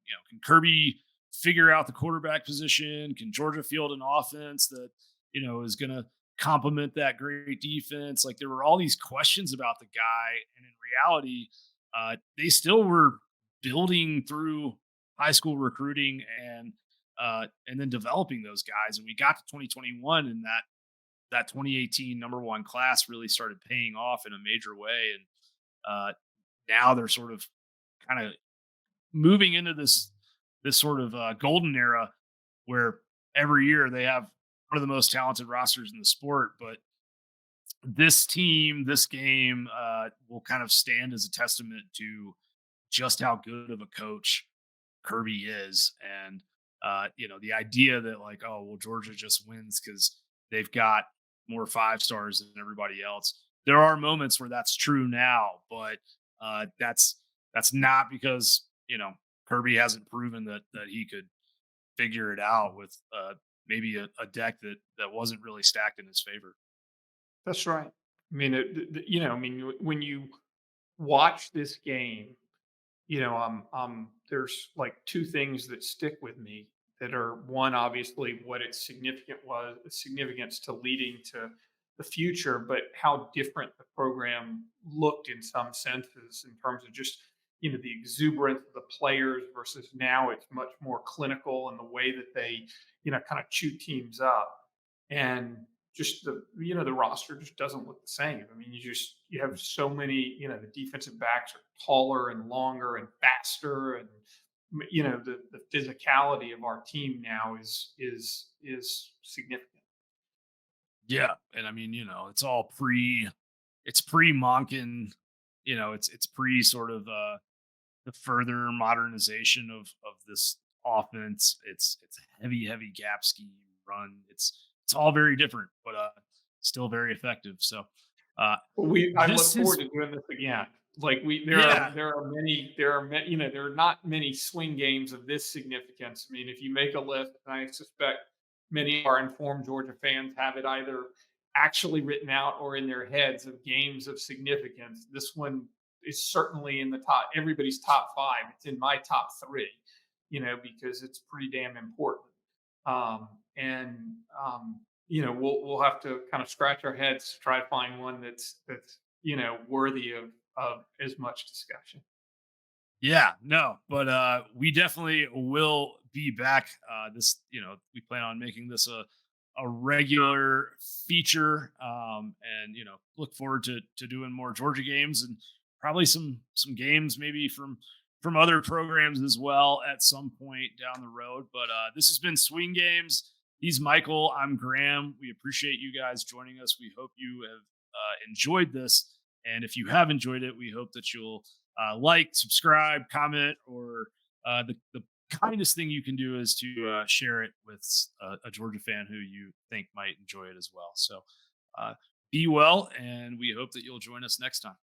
Kirby figure out the quarterback position? Can Georgia field an offense that is going to complement that great defense? Like there were all these questions about the guy, and in reality, they still were building through high school recruiting and then developing those guys. And we got to 2021, and that 2018 number one class really started paying off in a major way. And now they're sort of kind of moving into this sort of golden era where every year they have one of the most talented rosters in the sport. But this team, this game will kind of stand as a testament to just how good of a coach Kirby is. And, the idea that like, oh, well, Georgia just wins because they've got more 5 stars than everybody else. There are moments where that's true now, but that's not because, Kirby hasn't proven that he could figure it out with maybe a deck that wasn't really stacked in his favor. That's right. I mean, when you watch this game, there's like two things that stick with me that are one, obviously, what its significance to leading to the future, but how different the program looked in some senses in terms of just the exuberance of the players versus now it's much more clinical in the way that they kind of chew teams up. And just the roster just doesn't look the same. I mean, you have so many, the defensive backs are taller and longer and faster, and the physicality of our team now is significant. Yeah, and I mean, it's pre Monken, it's pre sort of the further modernization of this offense. It's a heavy gap scheme run. It's all very different, but still very effective. So I look forward to doing this again. Like there are many, there are not many swing games of this significance. I mean, if you make a list, and I suspect many of our informed Georgia fans have it either actually written out or in their heads of games of significance. This one is certainly in the everybody's top 5. It's in my top 3, because it's pretty damn important. And we'll have to kind of scratch our heads to try to find one that's worthy of as much discussion. Yeah, no, but we definitely will be back. We plan on making this a a regular feature, and look forward to doing more Georgia games and probably some games maybe from other programs as well at some point down the road. But this has been Swing Games. He's Michael. I'm Graham. We appreciate you guys joining us. We hope you have enjoyed this. And if you have enjoyed it, we hope that you'll like, subscribe, comment, or the kindest thing you can do is to share it with a Georgia fan who you think might enjoy it as well. So be well, and we hope that you'll join us next time.